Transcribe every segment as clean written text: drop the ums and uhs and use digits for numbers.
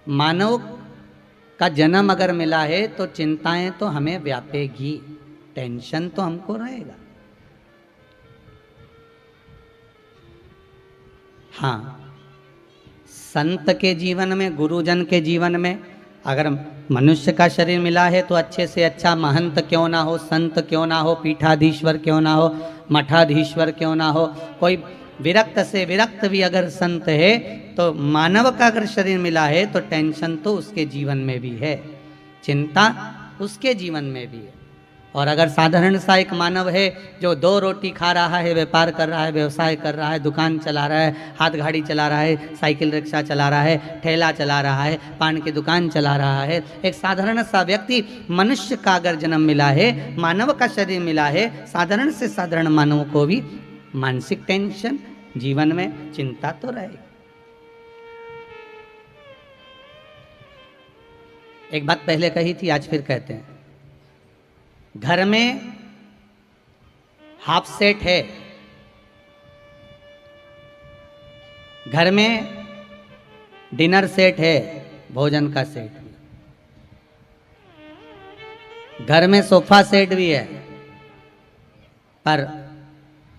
मानव का जन्म अगर मिला है तो चिंताएं तो हमें व्यापेगी, टेंशन तो हमको रहेगा। हाँ, संत के जीवन में, गुरुजन के जीवन में अगर मनुष्य का शरीर मिला है तो अच्छे से अच्छा महंत क्यों ना हो, संत क्यों ना हो, पीठाधीश्वर क्यों ना हो, मठाधीश्वर क्यों ना हो, कोई विरक्त से विरक्त भी अगर संत है, तो मानव का अगर शरीर मिला है तो टेंशन तो उसके जीवन में भी है, चिंता उसके जीवन में भी है। और अगर साधारण सा एक मानव है जो 2 रोटी खा रहा है, व्यापार कर रहा है, व्यवसाय कर रहा है, दुकान चला रहा है, हाथ गाड़ी चला रहा है, साइकिल रिक्शा चला रहा है, ठेला चला रहा है, पान की दुकान चला रहा है, एक साधारण सा व्यक्ति, मनुष्य का अगर जन्म मिला है, मानव का शरीर मिला है, साधारण से साधारण मानव को भी मानसिक टेंशन, जीवन में चिंता तो रहेगी। एक बात पहले कही थी, आज फिर कहते हैं। घर में हाफ सेट है, घर में डिनर सेट है, भोजन का सेट भी, घर में सोफा सेट भी है, पर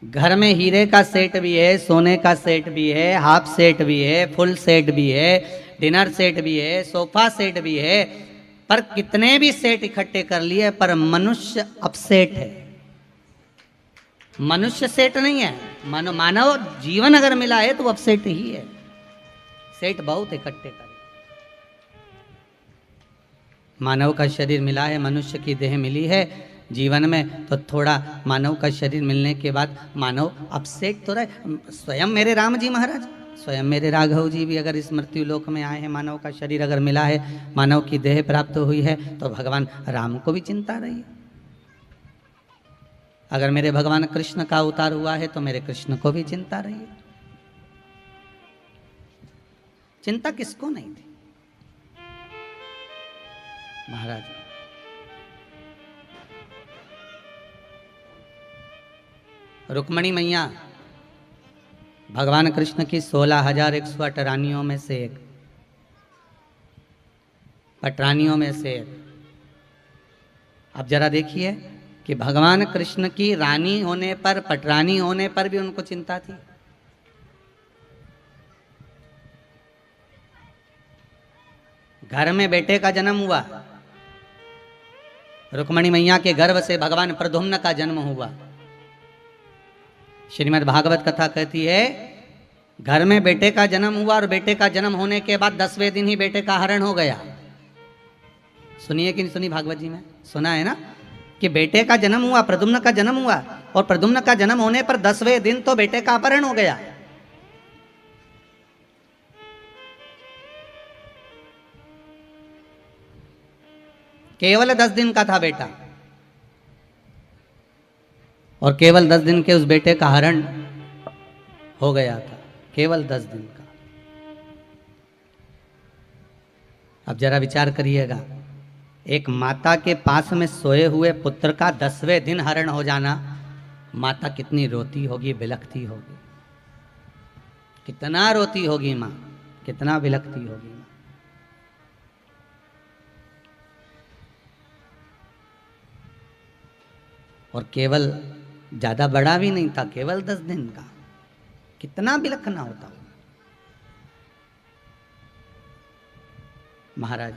घर में हीरे का सेट भी है, सोने का सेट भी है, हाफ सेट भी है, फुल सेट भी है, डिनर सेट भी है, सोफा सेट भी है, पर कितने भी सेट इकट्ठे कर लिए पर मनुष्य अपसेट है, मनुष्य सेट नहीं है। मानव जीवन अगर मिला है तो अपसेट ही है, सेट बहुत इकट्ठे करे। मानव का शरीर मिला है, मनुष्य की देह मिली है जीवन में, तो थोड़ा मानव का शरीर मिलने के बाद मानव अपसेट तो रहे। स्वयं मेरे राम जी महाराज, स्वयं मेरे राघव जी भी अगर इस मृत्यु लोक में आए हैं, मानव का शरीर अगर मिला है, मानव की देह प्राप्त हुई है, तो भगवान राम को भी चिंता रही है। अगर मेरे भगवान कृष्ण का अवतार हुआ है तो मेरे कृष्ण को भी चिंता रही है। चिंता किसको नहीं थी महाराज। रुक्मणी मैया भगवान कृष्ण की 16,108 रानियों में से एक, पटरानियों में से एक। अब जरा देखिए कि भगवान कृष्ण की रानी होने पर, पटरानी होने पर भी उनको चिंता थी। घर में बेटे का जन्म हुआ, रुक्मणी मैया के गर्भ से भगवान प्रद्युम्न का जन्म हुआ। श्रीमद् भागवत कथा कहती है, घर में बेटे का जन्म हुआ और बेटे का जन्म होने के बाद 10वें दिन ही बेटे का हरण हो गया। सुनिए कि नहीं सुनी, भागवत जी में सुना है ना कि बेटे का जन्म हुआ, प्रद्युम्न का जन्म हुआ, और प्रद्युम्न का जन्म होने पर 10वें दिन तो बेटे का अपहरण हो गया। केवल 10 दिन का था बेटा, और केवल 10 दिन के उस बेटे का हरण हो गया था, केवल 10 दिन का। अब जरा विचार करिएगा, एक माता के पास में सोए हुए पुत्र का 10वें दिन हरण हो जाना, माता कितनी रोती होगी, बिलखती होगी, कितना रोती होगी माँ, कितना बिलखती होगी माँ। और केवल ज्यादा बड़ा भी नहीं था, केवल 10 दिन का, कितना बिलखना होता होगा महाराज।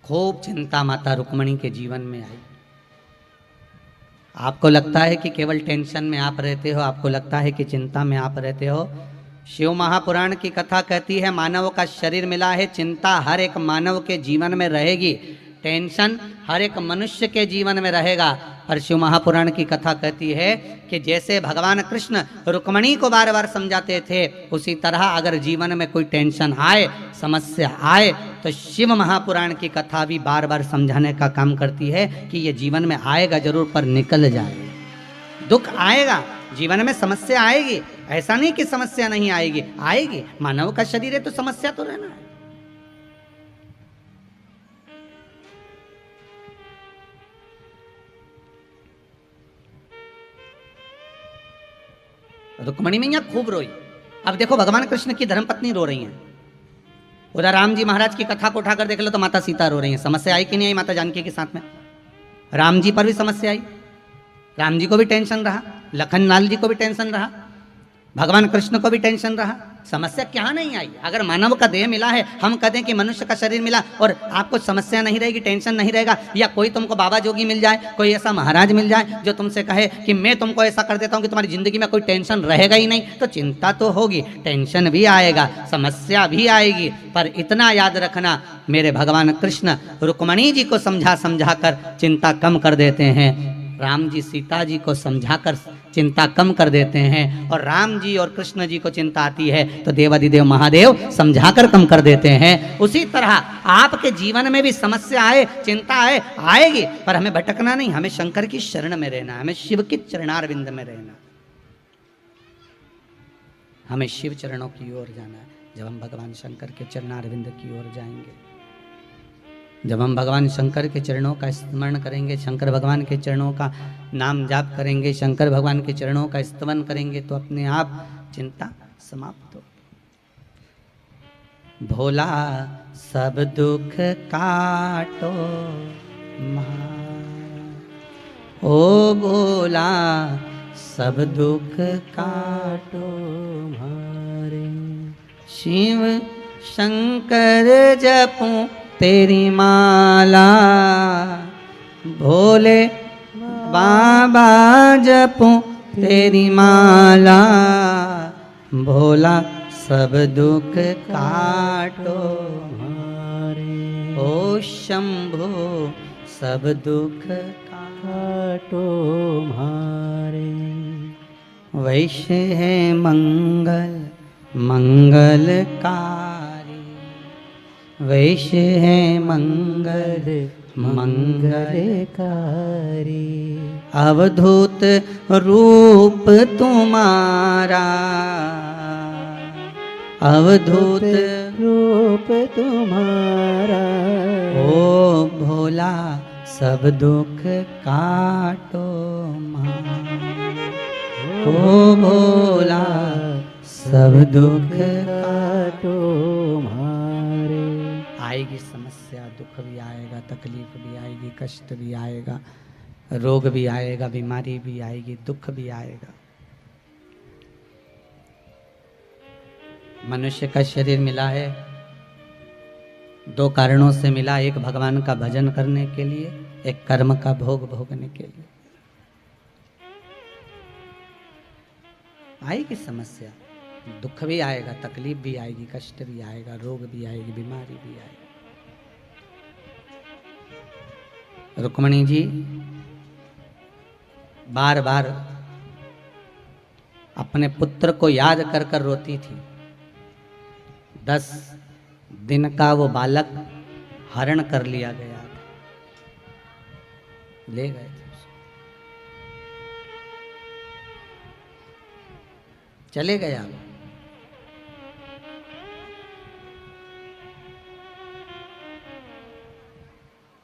खूब चिंता माता रुक्मणी के जीवन में आई। आपको लगता है कि केवल टेंशन में आप रहते हो, आपको लगता है कि चिंता में आप रहते हो। शिव महापुराण की कथा कहती है, मानव का शरीर मिला है, चिंता हर एक मानव के जीवन में रहेगी, टेंशन हर एक मनुष्य के जीवन में रहेगा। पर शिव महापुराण की कथा कहती है कि जैसे भगवान कृष्ण रुक्मणी को बार बार समझाते थे, उसी तरह अगर जीवन में कोई टेंशन आए, समस्या आए, तो शिव महापुराण की कथा भी बार बार समझाने का काम करती है कि ये जीवन में आएगा जरूर, पर निकल जाएगा। दुख आएगा, जीवन में समस्या आएगी, ऐसा नहीं कि समस्या नहीं आएगी, आएगी। मानव का शरीर है तो समस्या तो रहना है। रुक्मणी मैया खूब रोई, अब देखो भगवान कृष्ण की धर्मपत्नी रो रही हैं, उधर राम जी महाराज की कथा को उठाकर देख लो तो माता सीता रो रही हैं। समस्या आई कि नहीं आई माता जानकी के साथ में? राम जी पर भी समस्या आई, राम जी को भी टेंशन रहा, लखन लाल जी को भी टेंशन रहा, भगवान कृष्ण को भी टेंशन रहा। समस्या क्या नहीं आई? अगर मानव का देह मिला है, हम कहते हैं कि मनुष्य का शरीर मिला और आपको समस्या नहीं रहेगी, टेंशन नहीं रहेगा, या कोई तुमको बाबा जोगी मिल जाए, कोई ऐसा महाराज मिल जाए जो तुमसे कहे कि मैं तुमको ऐसा कर देता हूं कि तुम्हारी जिंदगी में कोई टेंशन रहेगा ही नहीं, तो चिंता तो होगी, टेंशन भी आएगा, समस्या भी आएगी। पर इतना याद रखना, मेरे भगवान कृष्ण रुक्मणी जी को समझा समझा कर चिंता कम कर देते हैं, राम जी सीता जी को समझाकर चिंता कम कर देते हैं, और राम जी और कृष्ण जी को चिंता आती है तो देवाधिदेव महादेव समझाकर कम कर देते हैं। उसी तरह आपके जीवन में भी समस्या आए, चिंता आए, आएगी, पर हमें भटकना नहीं, हमें शंकर की शरण में रहना, हमें शिव के चरणारविंद में रहना, हमें शिव चरणों की ओर जाना है। जब हम भगवान शंकर के चरणारविंद की ओर जाएंगे, जब हम भगवान शंकर के चरणों का स्मरण करेंगे, शंकर भगवान के चरणों का नाम जाप करेंगे, शंकर भगवान के चरणों का स्तवन करेंगे, तो अपने आप चिंता समाप्त हो। भोला सब दुख काटो ओ भोला सब दुख काटो मारे, शिव शंकर जपूं तेरी माला, भोले बाबा जपूं तेरी माला, भोला सब दुख काटो हमारे, ओ शंभो सब दुख काटो हमारे। वैश्य है मंगल मंगलकारी, वैश्य है मंगल मंगलकारी, अवधूत रूप तुम्हारा, अवधूत रूप तुम्हारा, ओ भोला सब दुख काटो ओ भोला सब दुख काटो मारे। आएगी समस्या, दुख भी आएगा, तकलीफ भी आएगी, कष्ट भी आएगा, रोग भी आएगा, बीमारी भी आएगी, दुख भी आएगा। मनुष्य का शरीर मिला है दो कारणों से मिला, एक भगवान का भजन करने के लिए, एक कर्म का भोग भोगने के लिए। आएगी समस्या, दुख भी आएगा, तकलीफ भी आएगी, कष्ट भी आएगा, रोग भी आएगी, बीमारी भी आएगी। रुक्मणी जी बार बार अपने पुत्र को याद कर कर रोती थी। 10 दिन का वो बालक हरण कर लिया गया, ले गए थे, चले गया वो।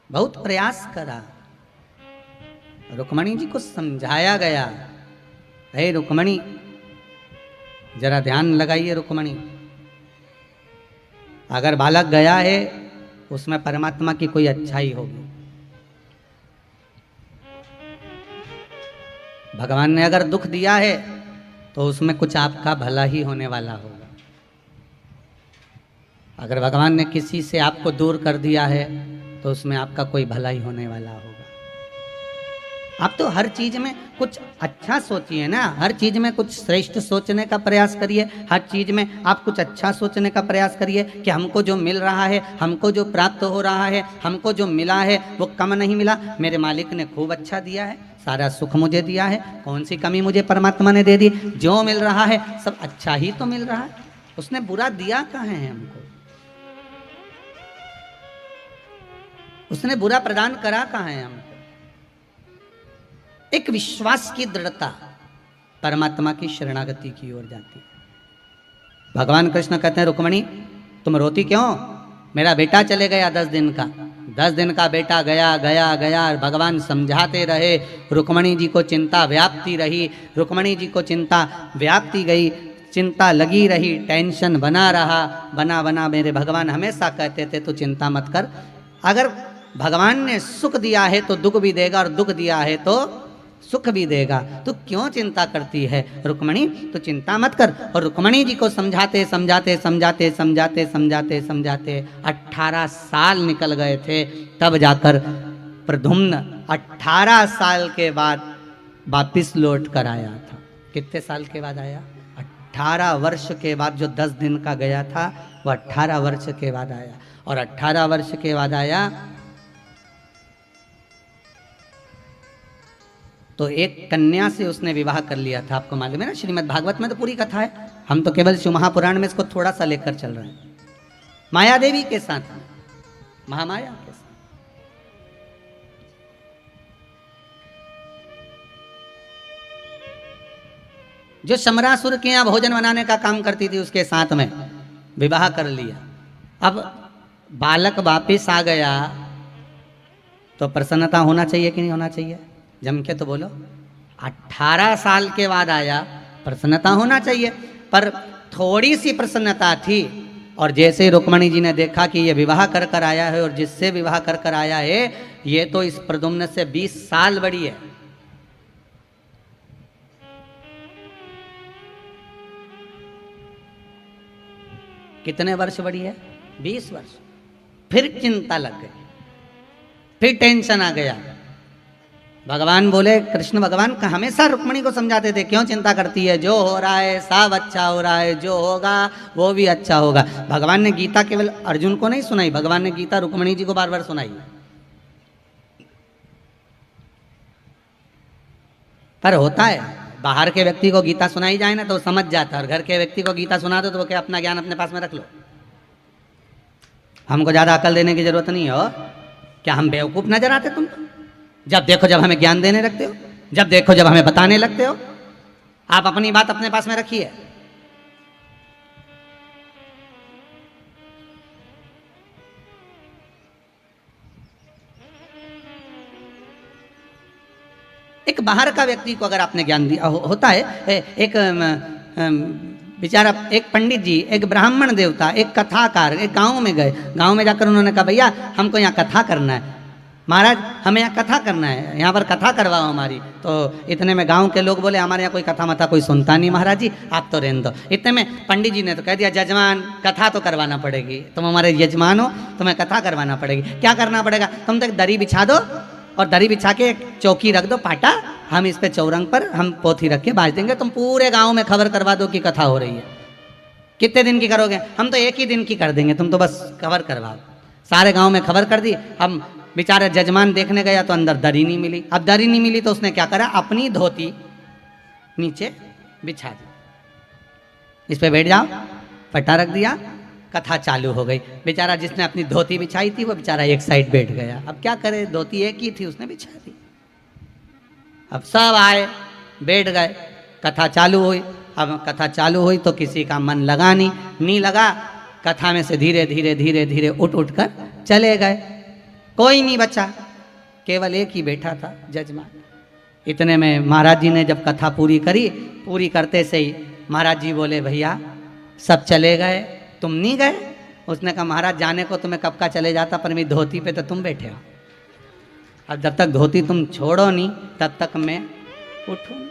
बहुत प्रयास करा, रुक्मणी जी को समझाया गया, हे रुक्मणी जरा ध्यान लगाइए रुक्मणी, अगर बालक गया है उसमें परमात्मा की कोई अच्छाई होगी। भगवान ने अगर दुख दिया है तो उसमें कुछ आपका भला ही होने वाला होगा। अगर भगवान ने किसी से आपको दूर कर दिया है तो उसमें आपका कोई भला ही होने वाला होगा। आप तो हर चीज में कुछ अच्छा सोचिए ना, हर चीज में कुछ श्रेष्ठ सोचने का प्रयास करिए, हर चीज में आप कुछ अच्छा सोचने का प्रयास करिए कि हमको जो मिल रहा है, हमको जो प्राप्त हो रहा है, हमको जो मिला है वो कम नहीं मिला, मेरे मालिक ने खूब अच्छा दिया है, सारा सुख मुझे दिया है, कौन सी कमी मुझे परमात्मा ने दे दी, जो मिल रहा है सब अच्छा ही तो मिल रहा है, उसने बुरा दिया कहाँ है हमको, उसने बुरा प्रदान करा कहाँ है हमको। एक विश्वास की दृढ़ता परमात्मा की शरणागति की ओर जाती है। भगवान कृष्ण कहते हैं रुक्मणी तुम रोती क्यों, मेरा बेटा चले गया 10 दिन का, 10 दिन का बेटा गया गया गया, भगवान समझाते रहे, रुक्मणी जी को चिंता व्याप्ति रही, रुक्मणी जी को चिंता व्याप्ति गई, चिंता लगी रही, टेंशन बना रहा, बना बना मेरे भगवान हमेशा कहते थे तू चिंता मत कर। अगर भगवान ने सुख दिया है तो दुख भी देगा, और दुख दिया है तो सुख भी देगा। तू क्यों चिंता करती है रुक्मणी, तू चिंता मत कर। और रुक्मणी जी को समझाते समझाते समझाते समझाते समझाते समझाते 18 साल निकल गए थे, तब जाकर प्रद्युम्न 18 साल के बाद वापिस लौट कर आया था। कितने साल के बाद आया? 18 वर्ष के बाद। जो 10 दिन का गया था वह 18 वर्ष के बाद आया। और 18 वर्ष के बाद आया तो एक कन्या से उसने विवाह कर लिया था। आपको मालूम है ना, श्रीमद् भागवत में तो पूरी कथा है, हम तो केवल शिव महापुराण में इसको थोड़ा सा लेकर चल रहे हैं। माया देवी के साथ, महामाया के साथ। जो शमरासुर के यहाँ भोजन बनाने का काम करती थी उसके साथ में विवाह कर लिया। अब बालक वापिस आ गया तो प्रसन्नता होना चाहिए कि नहीं होना चाहिए? जम के तो बोलो। 18 साल के बाद आया, प्रसन्नता होना चाहिए। पर थोड़ी सी प्रसन्नता थी। और जैसे रुक्मणी जी ने देखा कि ये विवाह कर कर आया है, और जिससे विवाह कर कर आया है ये तो इस प्रद्युम्न से 20 साल बड़ी है। कितने वर्ष बड़ी है? 20 वर्ष। फिर चिंता लग गई, फिर टेंशन आ गया। भगवान बोले, कृष्ण भगवान का हमेशा रुक्मणी को समझाते थे, क्यों चिंता करती है, जो हो रहा है सब अच्छा हो रहा है, जो होगा वो भी अच्छा होगा। भगवान ने गीता केवल अर्जुन को नहीं सुनाई, भगवान ने गीता रुक्मणी जी को बार बार सुनाई। पर होता है, बाहर के व्यक्ति को गीता सुनाई जाए ना तो समझ जाता है, और घर के व्यक्ति को गीता सुना दो तो वो क्या अपना ज्ञान अपने पास में रख लो। हमको ज्यादा अकल देने की जरूरत नहीं हो। क्या हम बेवकूफ नजर आते तुम? जब देखो जब हमें ज्ञान देने लगते हो, जब देखो जब हमें बताने लगते हो। आप अपनी बात अपने पास में रखिए। एक बाहर का व्यक्ति को अगर आपने ज्ञान दिया होता है, एक बेचारा एक पंडित जी, एक ब्राह्मण देवता, एक कथाकार एक गांव में गए। गांव में जाकर उन्होंने कहा, भैया हमको यहाँ कथा करना है, महाराज हमें यहाँ कथा करना है, यहाँ पर कथा करवाओ हमारी। तो इतने में गांव के लोग बोले, हमारे यहाँ कोई कथा मथा कोई सुनता नहीं महाराज जी, आप तो रहने दो। इतने में पंडित जी ने तो कह दिया, जजमान कथा तो करवाना पड़ेगी, तुम हमारे यजमान हो, तुम्हें कथा करवाना पड़ेगी। क्या करना पड़ेगा? तुम तो एक दरी बिछा दो, और दरी बिछा के एक चौकी रख दो, पाटा, हम इस पे चौरंग पर हम पोथी रख के बाज देंगे, तुम पूरे गांव में खबर करवा दो कि कथा हो रही है। कितने दिन की करोगे? हम तो एक ही दिन की कर देंगे, तुम तो बस खबर करवाओ। सारे गांव में खबर कर दी। हम बेचारे जजमान देखने गया तो अंदर दरी नहीं मिली। अब दरी नहीं मिली तो उसने क्या करा, अपनी धोती नीचे बिछा दी, इस पे बैठ जाओ, पट्टा रख दिया, कथा चालू हो गई। बेचारा जिसने अपनी धोती बिछाई थी वो बेचारा एक साइड बैठ गया। अब क्या करे, धोती एक ही थी, उसने बिछा दी। अब सब आए, बैठ गए, कथा चालू हुई। अब कथा चालू हुई तो किसी का मन लगा नहीं लगा। कथा में से धीरे धीरे धीरे धीरे उठ कर चले गए, कोई नहीं बचा, केवल एक ही बैठा था, जजमान। इतने में महाराज जी ने जब कथा पूरी करी, पूरी करते से ही महाराज जी बोले, भैया सब चले गए, तुम नहीं गए? उसने कहा, महाराज जाने को तुम्हें कब का चले जाता, पर मेरी धोती पे तो तुम बैठे हो। अब जब तक धोती तुम छोड़ो नहीं तब तक मैं उठूं।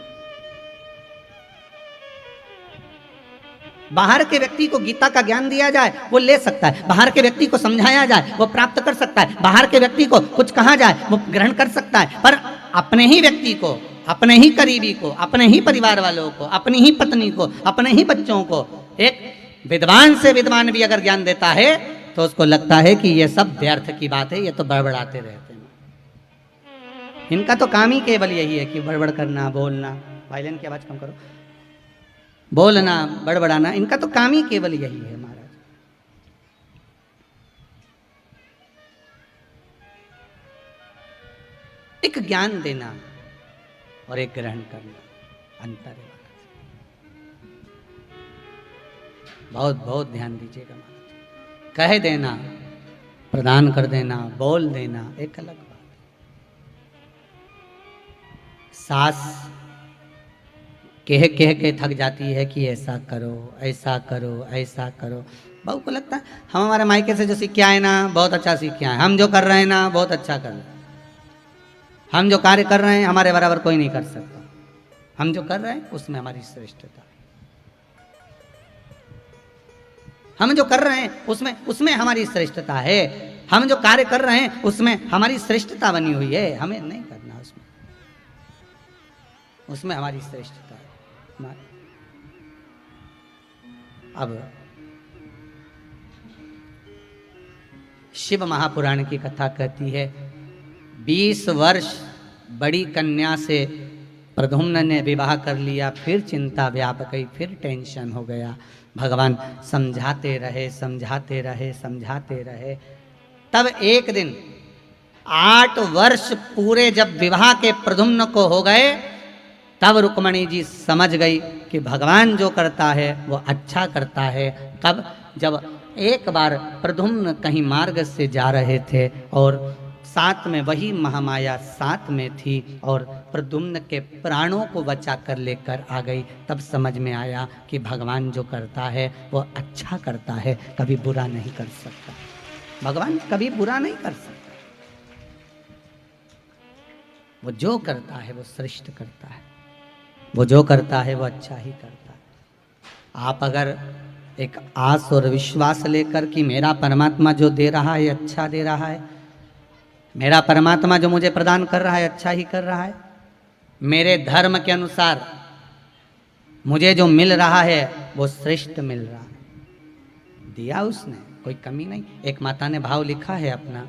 बाहर के व्यक्ति को गीता का ज्ञान दिया जाए वो ले सकता है, बाहर के व्यक्ति को समझाया जाए वो प्राप्त कर सकता है, बाहर के व्यक्ति को कुछ कहा जाए वो ग्रहण कर सकता है। पर अपने ही व्यक्ति को, अपने ही करीबी को, अपने ही परिवार वालों को, अपनी ही पत्नी को, अपने ही बच्चों को, एक विद्वान से विद्वान भी अगर ज्ञान देता है तो उसको लगता है कि ये सब व्यर्थ की बात है, ये तो बड़बड़ाते रहते हैं। इनका तो काम ही केवल यही है कि बड़बड़ करना, बोलना। वायलिन की आवाज कम करो। बोलना, बड़बड़ाना, इनका तो काम ही केवल यही है महाराज। एक ज्ञान देना और एक ग्रहण करना, अंतर है। बहुत बहुत ध्यान दीजिएगा महाराज। कह देना, प्रदान कर देना, बोल देना एक अलग बात। सास कह कह के थक जाती है कि ऐसा करो ऐसा करो ऐसा करो। बहू को लगता है हम हमारे मायके से जो सीख के आए ना बहुत अच्छा सीख के आए, हम जो कर रहे हैं ना बहुत अच्छा कर रहे हैं, हम जो कार्य कर रहे हैं हमारे बराबर कोई नहीं कर सकता, हम जो कर रहे हैं उसमें हमारी श्रेष्ठता, हम जो कर रहे हैं उसमें हमारी श्रेष्ठता है, हम जो कार्य कर रहे हैं उसमें हमारी श्रेष्ठता बनी हुई है, हमें नहीं करना उसमें हमारी श्रेष्ठता है। अब शिव महापुराण की कथा कहती है 20 वर्ष बड़ी कन्या से प्रद्युम्न ने विवाह कर लिया, फिर चिंता व्याप गई, फिर टेंशन हो गया। भगवान समझाते रहे समझाते रहे समझाते रहे। तब एक दिन 8 वर्ष पूरे जब विवाह के प्रद्युम्न को हो गए, तब रुक्मणी जी समझ गई कि भगवान जो करता है वो अच्छा करता है। कब? जब एक बार प्रद्युम्न कहीं मार्ग से जा रहे थे और साथ में वही महामाया साथ में थी और प्रद्युम्न के प्राणों को बचा कर लेकर आ गई। तब समझ में आया कि भगवान जो करता है वो अच्छा करता है, कभी बुरा नहीं कर सकता। भगवान कभी बुरा नहीं कर सकता, वो जो करता है वो श्रेष्ठ करता है, वो जो करता है वो अच्छा ही करता है। आप अगर एक आस और विश्वास लेकर कि मेरा परमात्मा जो दे रहा है अच्छा दे रहा है, मेरा परमात्मा जो मुझे प्रदान कर रहा है अच्छा ही कर रहा है, मेरे धर्म के अनुसार मुझे जो मिल रहा है वो श्रेष्ठ मिल रहा है, दिया उसने, कोई कमी नहीं। एक माता ने भाव लिखा है अपना,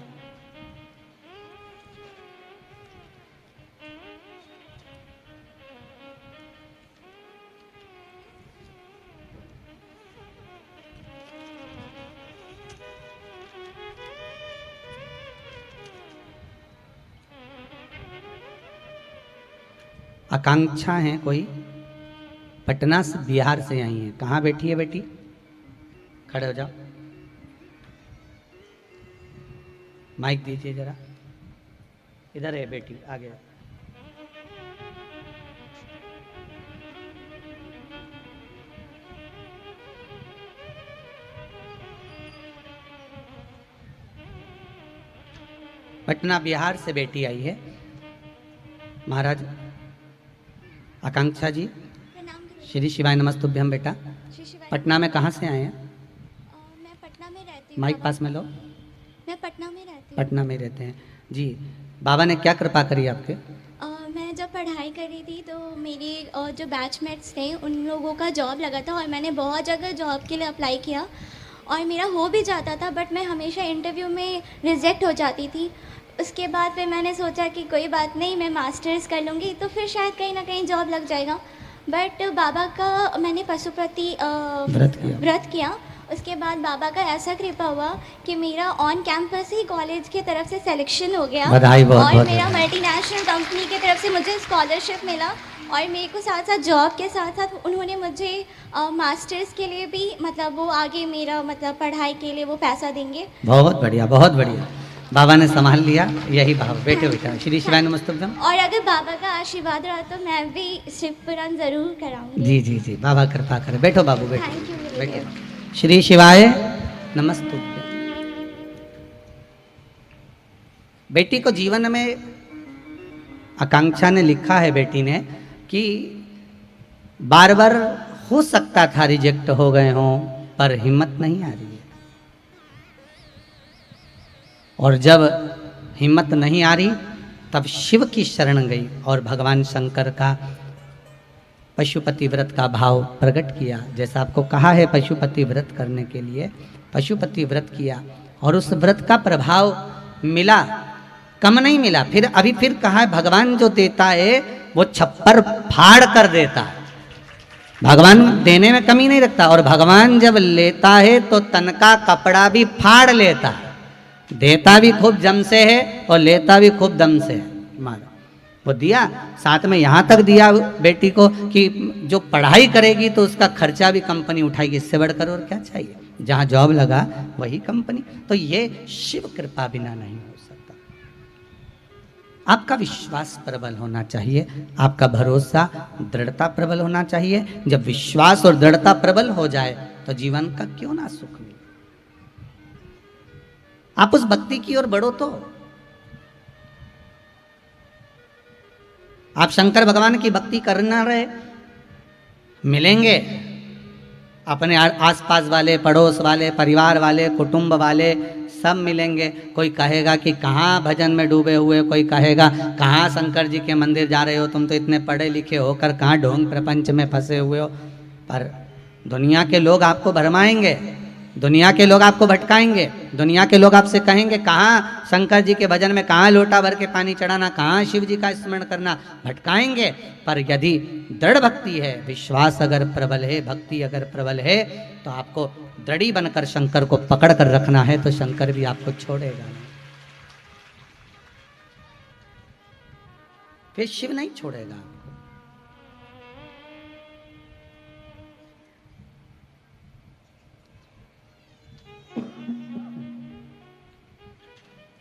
आकांक्षा है कोई, पटना से बिहार से आई है। कहाँ बैठी है बेटी? खड़े हो जाओ, माइक दीजिए जरा। इधर है बेटी, आगे। पटना बिहार से बेटी आई है। महाराज आकांक्षा जी, श्री शिवाय नमस्तुभ्यम। बेटा पटना में कहाँ से आए हैं? मैं पटना में रहती हूँ। माइक पास में लो। मैं पटना में रहती हूँ। पटना में रहते हैं जी। बाबा ने क्या कृपा करी आपके? मैं जब पढ़ाई कर रही थी तो मेरे जो बैचमेट्स थे उन लोगों का जॉब लगा था और मैंने बहुत जगह जॉब के लिए अप्लाई किया और मेरा हो भी जाता था, बट मैं हमेशा इंटरव्यू में रिजेक्ट हो जाती थी। उसके बाद फिर मैंने सोचा कि कोई बात नहीं, मैं मास्टर्स कर लूँगी तो फिर शायद कहीं ना कहीं जॉब लग जाएगा। बट बाबा का मैंने पशुपति व्रत किया। उसके बाद बाबा का ऐसा कृपा हुआ कि मेरा ऑन कैंपस ही कॉलेज की तरफ से सिलेक्शन हो गया और मेरा मल्टीनेशनल कंपनी की तरफ से मुझे स्कॉलरशिप मिला और मेरे को साथ साथ जॉब के साथ साथ उन्होंने मुझे मास्टर्स के लिए भी मतलब वो आगे मेरा मतलब पढ़ाई के लिए वो पैसा देंगे। बहुत बढ़िया, बहुत बढ़िया। बाबा ने संभाल लिया, यही भाव। बैठो बेटा, श्री शिवाय नमस्तुभ्यम। और अगर बाबा का आशीर्वाद रहा तो मैं भी शिव पुराण जरूर कराऊंगी। जी जी जी, बाबा कृपा करे। बैठो बाबू, बैठो थैंक यू। बैठो। श्री शिवाय नमस्तुभ्यम। बेटी को जीवन में आकांक्षा ने लिखा है, बेटी ने, कि बार बार हो सकता था रिजेक्ट हो गए हों पर हिम्मत नहीं आ रही है, और जब हिम्मत नहीं आ रही तब शिव की शरण गई और भगवान शंकर का पशुपति व्रत का भाव प्रकट किया। जैसा आपको कहा है पशुपति व्रत करने के लिए, पशुपति व्रत किया और उस व्रत का प्रभाव मिला, कम नहीं मिला। फिर अभी फिर कहा है भगवान जो देता है वो छप्पर फाड़ कर देता है, भगवान देने में कमी नहीं रखता। और भगवान जब लेता है तो तन का कपड़ा भी फाड़ लेता है, देता भी खूब जम से है और लेता भी खूब दम से है। मारो वो दिया, साथ में यहाँ तक दिया बेटी को कि जो पढ़ाई करेगी तो उसका खर्चा भी कंपनी उठाएगी, इससे बढ़कर और क्या चाहिए। जहाँ जॉब लगा वही कंपनी। तो ये शिव कृपा बिना नहीं हो सकता। आपका विश्वास प्रबल होना चाहिए, आपका भरोसा दृढ़ता प्रबल होना चाहिए। जब विश्वास और दृढ़ता प्रबल हो जाए तो जीवन का क्यों ना सुख मिले। आप उस भक्ति की ओर बढ़ो तो आप शंकर भगवान की भक्ति करना रहे, मिलेंगे अपने आसपास वाले, पड़ोस वाले, परिवार वाले, कुटुंब वाले सब मिलेंगे। कोई कहेगा कि कहाँ भजन में डूबे हुए, कोई कहेगा कहाँ शंकर जी के मंदिर जा रहे हो, तुम तो इतने पढ़े लिखे होकर कहाँ ढोंग प्रपंच में फंसे हुए हो। पर दुनिया के लोग आपको भरमाएंगे, दुनिया के लोग आपको भटकाएंगे, दुनिया के लोग आपसे कहेंगे कहाँ शंकर जी के भजन में कहाँ लोटा भर के पानी चढ़ाना, कहाँ शिव जी का स्मरण करना, भटकाएंगे। पर यदि दृढ़ भक्ति है, विश्वास अगर प्रबल है, भक्ति अगर प्रबल है, तो आपको दृढ़ी बनकर शंकर को पकड़ कर रखना है, तो शंकर भी आपको छोड़ेगा नहीं, फिर शिव नहीं छोड़ेगा।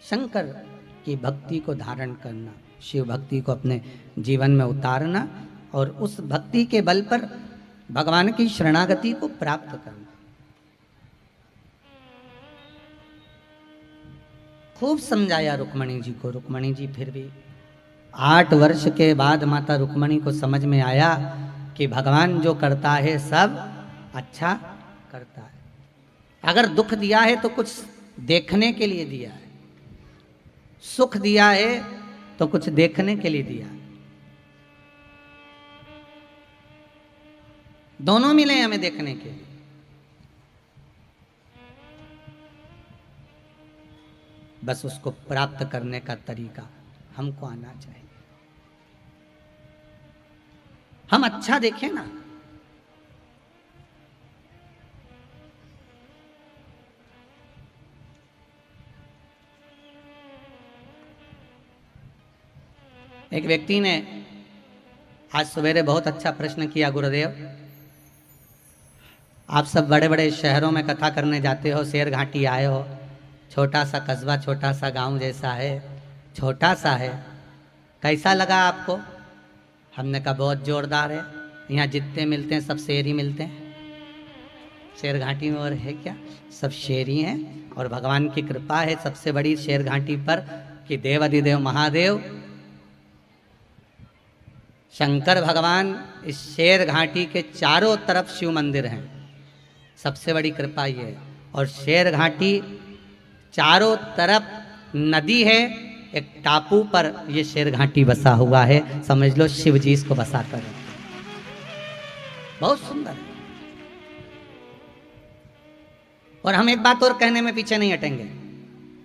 शंकर की भक्ति को धारण करना, शिव भक्ति को अपने जीवन में उतारना और उस भक्ति के बल पर भगवान की शरणागति को प्राप्त करना। खूब समझाया रुक्मणी जी को। रुक्मणी जी फिर भी 8 वर्ष के बाद माता रुक्मणी को समझ में आया कि भगवान जो करता है सब अच्छा करता है। अगर दुख दिया है तो कुछ देखने के लिए दिया है, सुख दिया है तो कुछ देखने के लिए दिया है। दोनों मिले हमें देखने के लिए। बस उसको प्राप्त करने का तरीका हमको आना चाहिए। हम अच्छा देखें ना, एक व्यक्ति ने आज सवेरे बहुत अच्छा प्रश्न किया, गुरुदेव आप सब बड़े बड़े शहरों में कथा करने जाते हो, शेर घाटी आए हो, छोटा सा कस्बा, छोटा सा गांव जैसा है, छोटा सा है, कैसा लगा आपको? हमने कहा बहुत जोरदार है, यहाँ जितने मिलते हैं सब शेर ही मिलते हैं। शेर घाटी में और है क्या, सब शेर ही हैं। और भगवान की कृपा है सबसे बड़ी शेर घाटी पर कि देव अधिदेव महादेव शंकर भगवान इस शेर घाटी के चारों तरफ शिव मंदिर हैं। सबसे बड़ी कृपा ये है। और शेर घाटी चारों तरफ नदी है, एक टापू पर ये शेर घाटी बसा हुआ है। समझ लो शिव जी इसको बसा कर, बहुत सुंदर है। और हम एक बात और कहने में पीछे नहीं हटेंगे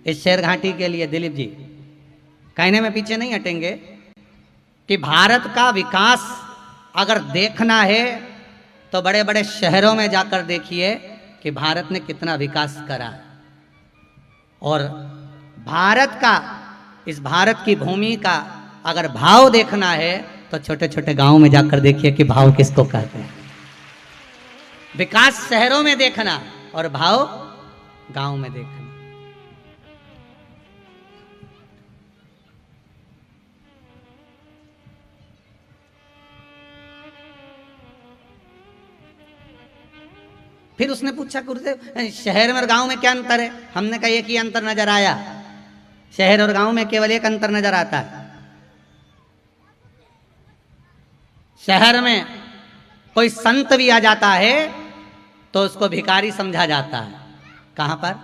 इस शेर घाटी के लिए, दिलीप जी कहने में पीछे नहीं हटेंगे कि भारत का विकास अगर देखना है तो बड़े बड़े शहरों में जाकर देखिए कि भारत ने कितना विकास करा है। और भारत का, इस भारत की भूमि का अगर भाव देखना है तो छोटे छोटे गांवों में जाकर देखिए कि भाव किसको कहते हैं। विकास शहरों में देखना और भाव गांव में देखना। फिर उसने पूछा गुरुदेव शहर में और गांव में क्या अंतर है? हमने कहा एक ही अंतर नजर आया, शहर और गांव में केवल एक अंतर नजर आता है। शहर में कोई संत भी आ जाता है तो उसको भिखारी समझा जाता है। कहां पर,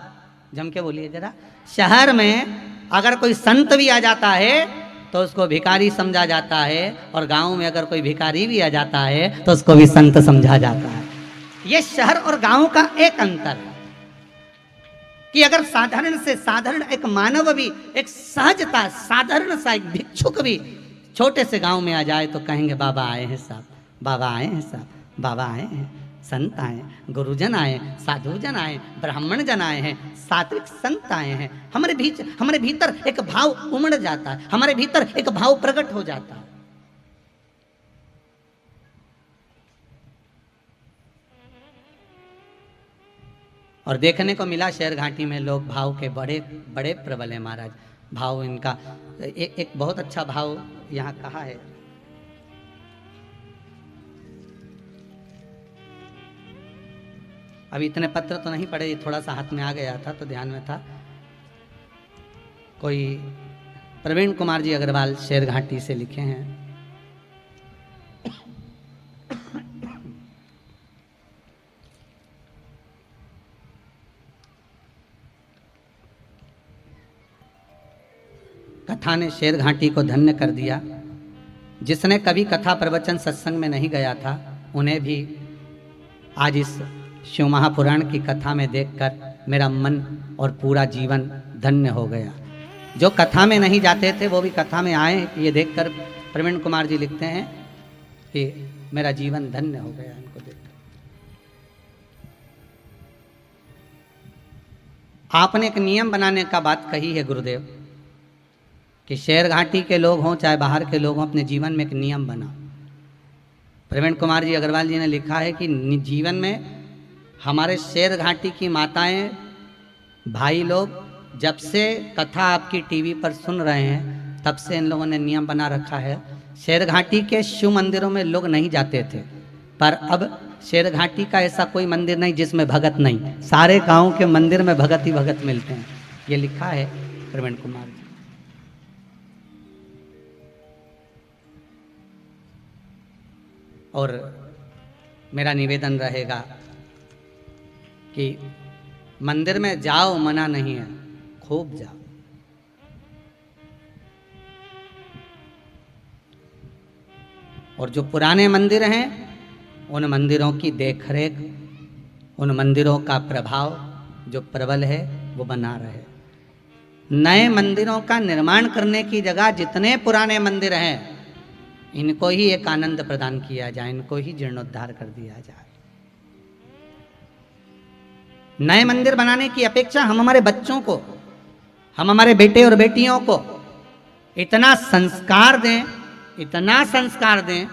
जम के बोलिए जरा। शहर में अगर कोई संत भी आ जाता है तो उसको भिखारी समझा जाता है, और गांव में अगर कोई भिखारी भी आ जाता है तो उसको भी संत समझा जाता है। ये शहर और गांव का एक अंतर है कि अगर साधारण से साधारण एक मानव भी, एक सहजता साधारण सा एक भिक्षुक भी छोटे से गांव में आ जाए तो कहेंगे बाबा आए हैं साहब, बाबा आए हैं साहब, बाबा आए हैं, संत आए, गुरुजन आए, साधुजन आए, ब्राह्मण जन आए हैं, सात्विक संत आए हैं। हमारे भीतर एक भाव उमड़ जाता है, हमारे भीतर एक भाव प्रकट हो जाता है। और देखने को मिला शेर घाटी में लोग भाव के बड़े बड़े प्रबल हैं महाराज। भाव इनका। एक बहुत अच्छा भाव यहाँ कहा है, अभी इतने पत्र तो नहीं पढ़े, थोड़ा सा हाथ में आ गया था तो ध्यान में था। कोई प्रवीण कुमार जी अग्रवाल शेरघाटी से लिखे हैं, कथा ने शेरघाटी को धन्य कर दिया। जिसने कभी कथा प्रवचन सत्संग में नहीं गया था, उन्हें भी आज इस शिव महापुराण की कथा में देखकर मेरा मन और पूरा जीवन धन्य हो गया। जो कथा में नहीं जाते थे वो भी कथा में आए, ये देखकर प्रवीण कुमार जी लिखते हैं कि मेरा जीवन धन्य हो गया इनको देखकर। आपने एक नियम बनाने का बात कही है गुरुदेव, कि शेरघाटी के लोग हों चाहे बाहर के लोग हों, अपने जीवन में एक नियम बनाओ। प्रवीण कुमार जी अग्रवाल जी ने लिखा है कि जीवन में हमारे शेरघाटी की माताएं भाई लोग जब से कथा आपकी टीवी पर सुन रहे हैं तब से इन लोगों ने नियम बना रखा है। शेरघाटी के शिव मंदिरों में लोग नहीं जाते थे, पर अब शेरघाटी का ऐसा कोई मंदिर नहीं जिसमें भगत नहीं, सारे गांव के मंदिर में भगत ही भगत मिलते हैं। ये लिखा है प्रवीण कुमार जी। और मेरा निवेदन रहेगा कि मंदिर में जाओ, मना नहीं है, खूब जाओ। और जो पुराने मंदिर हैं उन मंदिरों की देखरेख, उन मंदिरों का प्रभाव जो प्रबल है वो बना रहे। नए मंदिरों का निर्माण करने की जगह जितने पुराने मंदिर हैं इनको ही एक आनंद प्रदान किया जाए, इनको ही जीर्णोद्धार कर दिया जाए। नए मंदिर बनाने की अपेक्षा हम हमारे बच्चों को, हम हमारे बेटे और बेटियों को इतना संस्कार दें, इतना संस्कार दें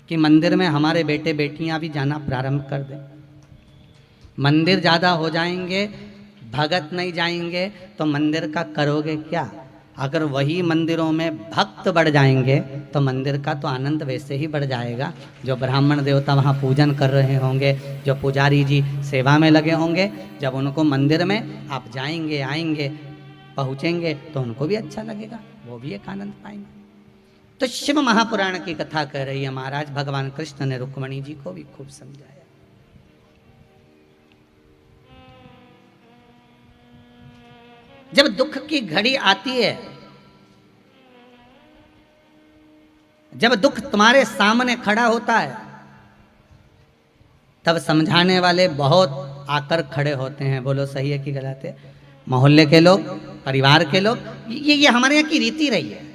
कि मंदिर में हमारे बेटे बेटियां भी जाना प्रारंभ कर दें। मंदिर ज़्यादा हो जाएंगे, भगत नहीं जाएंगे तो मंदिर का करोगे क्या? अगर वही मंदिरों में भक्त बढ़ जाएंगे तो मंदिर का तो आनंद वैसे ही बढ़ जाएगा। जो ब्राह्मण देवता वहाँ पूजन कर रहे होंगे, जो पुजारी जी सेवा में लगे होंगे, जब उनको मंदिर में आप जाएंगे, आएंगे, पहुँचेंगे तो उनको भी अच्छा लगेगा, वो भी एक आनंद पाएंगे। तो शिव महापुराण की कथा कह रही है महाराज, भगवान कृष्ण ने रुक्मणी जी को भी खूब समझाया। जब दुख की घड़ी आती है, जब दुख तुम्हारे सामने खड़ा होता है, तब समझाने वाले बहुत आकर खड़े होते हैं। बोलो सही है कि गलत है? मोहल्ले के लोग, परिवार के लोग, ये हमारे यहाँ की रीति रही है।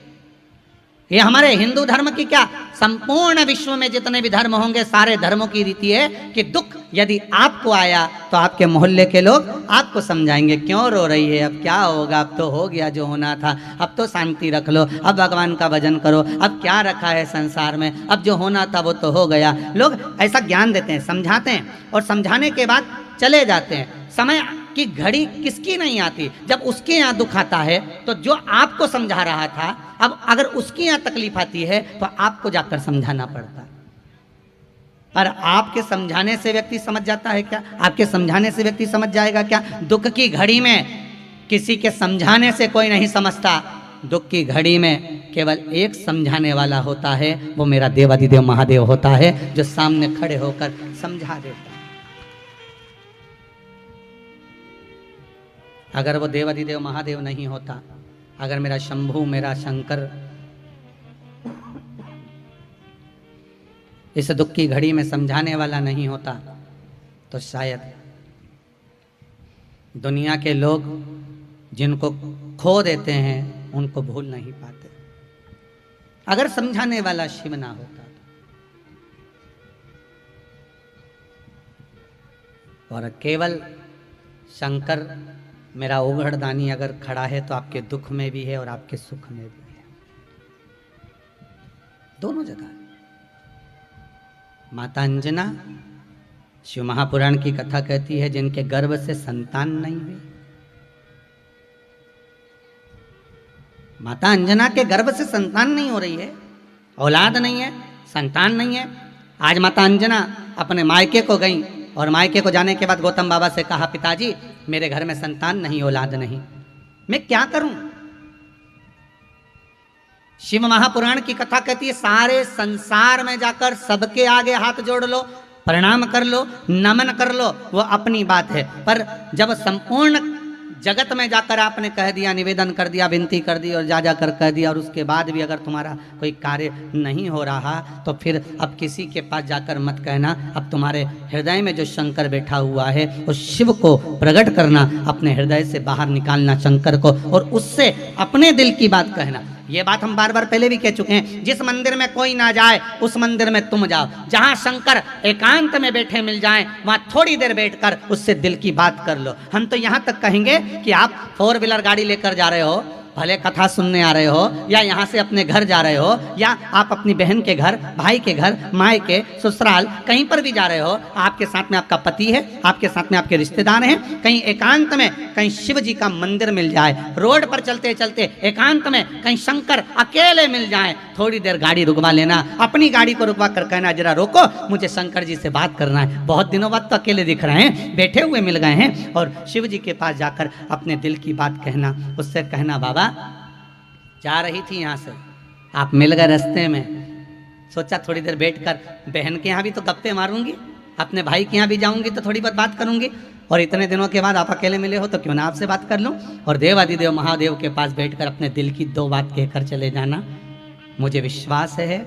ये हमारे हिंदू धर्म की क्या, संपूर्ण विश्व में जितने भी धर्म होंगे सारे धर्मों की रीति है कि दुख यदि आपको आया तो आपके मोहल्ले के लोग आपको समझाएंगे, क्यों रो रही है, अब क्या होगा, अब तो हो गया जो होना था, अब तो शांति रख लो, अब भगवान का भजन करो, अब क्या रखा है संसार में, अब जो होना था वो तो हो गया। लोग ऐसा ज्ञान देते हैं, समझाते हैं और समझाने के बाद चले जाते हैं। समय की घड़ी किसकी नहीं आती, जब उसके यहाँ दुख आता है तो जो आपको समझा रहा था, अब अगर उसके यहाँ तकलीफ आती है तो आपको जाकर समझाना पड़ता है। पर आपके समझाने से व्यक्ति समझ जाता है क्या? आपके समझाने से व्यक्ति समझ जाएगा क्या? दुख की घड़ी में किसी के समझाने से कोई नहीं समझता। दुख की घड़ी में केवल एक समझाने वाला होता है, वो मेरा देवाधिदेव महादेव होता है, जो सामने खड़े होकर समझा देता है। अगर वो देवाधिदेव महादेव नहीं होता, अगर मेरा शंभू, मेरा शंकर इस दुख की घड़ी में समझाने वाला नहीं होता, तो शायद दुनिया के लोग जिनको खो देते हैं उनको भूल नहीं पाते। अगर समझाने वाला शिव ना होता तो। और केवल शंकर मेरा ओघड़दानी अगर खड़ा है तो आपके दुख में भी है और आपके सुख में भी है, दोनों जगह। माता अंजना, शिव महापुराण की कथा कहती है, जिनके गर्भ से संतान नहीं हुई, माता अंजना के गर्भ से संतान नहीं हो रही है, औलाद नहीं है, संतान नहीं है। आज माता अंजना अपने मायके को गई और मायके को जाने के बाद गौतम बाबा से कहा, पिताजी मेरे घर में संतान नहीं, औलाद नहीं, मैं क्या करूं? शिव महापुराण की कथा कहती है सारे संसार में जाकर सबके आगे हाथ जोड़ लो, प्रणाम कर लो, नमन कर लो, वो अपनी बात है। पर जब संपूर्ण जगत में जाकर आपने कह दिया, निवेदन कर दिया, विनती कर दी और जा जाकर कह दिया, और उसके बाद भी अगर तुम्हारा कोई कार्य नहीं हो रहा तो फिर अब किसी के पास जाकर मत कहना। अब तुम्हारे हृदय में जो शंकर बैठा हुआ है उस शिव को प्रकट करना, अपने हृदय से बाहर निकालना शंकर को, और उससे अपने दिल की बात कहना। ये बात हम बार बार पहले भी कह चुके हैं, जिस मंदिर में कोई ना जाए उस मंदिर में तुम जाओ। जहां शंकर एकांत में बैठे मिल जाएं वहां थोड़ी देर बैठकर उससे दिल की बात कर लो। हम तो यहां तक कहेंगे कि आप 4 व्हीलर गाड़ी लेकर जा रहे हो, भले कथा सुनने आ रहे हो, या यहाँ से अपने घर जा रहे हो, या आप अपनी बहन के घर, भाई के घर, माई के ससुराल, कहीं पर भी जा रहे हो, आपके साथ में आपका पति है, आपके साथ में आपके रिश्तेदार हैं, कहीं एकांत में कहीं शिव जी का मंदिर मिल जाए, रोड पर चलते चलते एकांत में कहीं शंकर अकेले मिल जाए, थोड़ी देर गाड़ी रुकवा लेना, अपनी गाड़ी को रुकवा कर कहना, जरा रोको, मुझे शंकर जी से बात करना है, बहुत दिनों बाद तो अकेले दिख रहे हैं, बैठे हुए मिल गए हैं। और शिव जी के पास जाकर अपने दिल की बात कहना, उससे कहना, बाबा जा रही थी यहाँ से, आप मिल गए रास्ते में, सोचा थोड़ी देर बैठकर बहन के यहाँ भी तो गप्पे मारूंगी, अपने भाई के यहाँ भी जाऊंगी तो थोड़ी बहुत बात करूंगी, और इतने दिनों के बाद आप अकेले मिले हो तो क्यों ना आपसे बात कर लूं, और देवादिदेव महादेव के पास बैठकर अपने दिल की 2 बात कहकर चले जाना। मुझे विश्वास है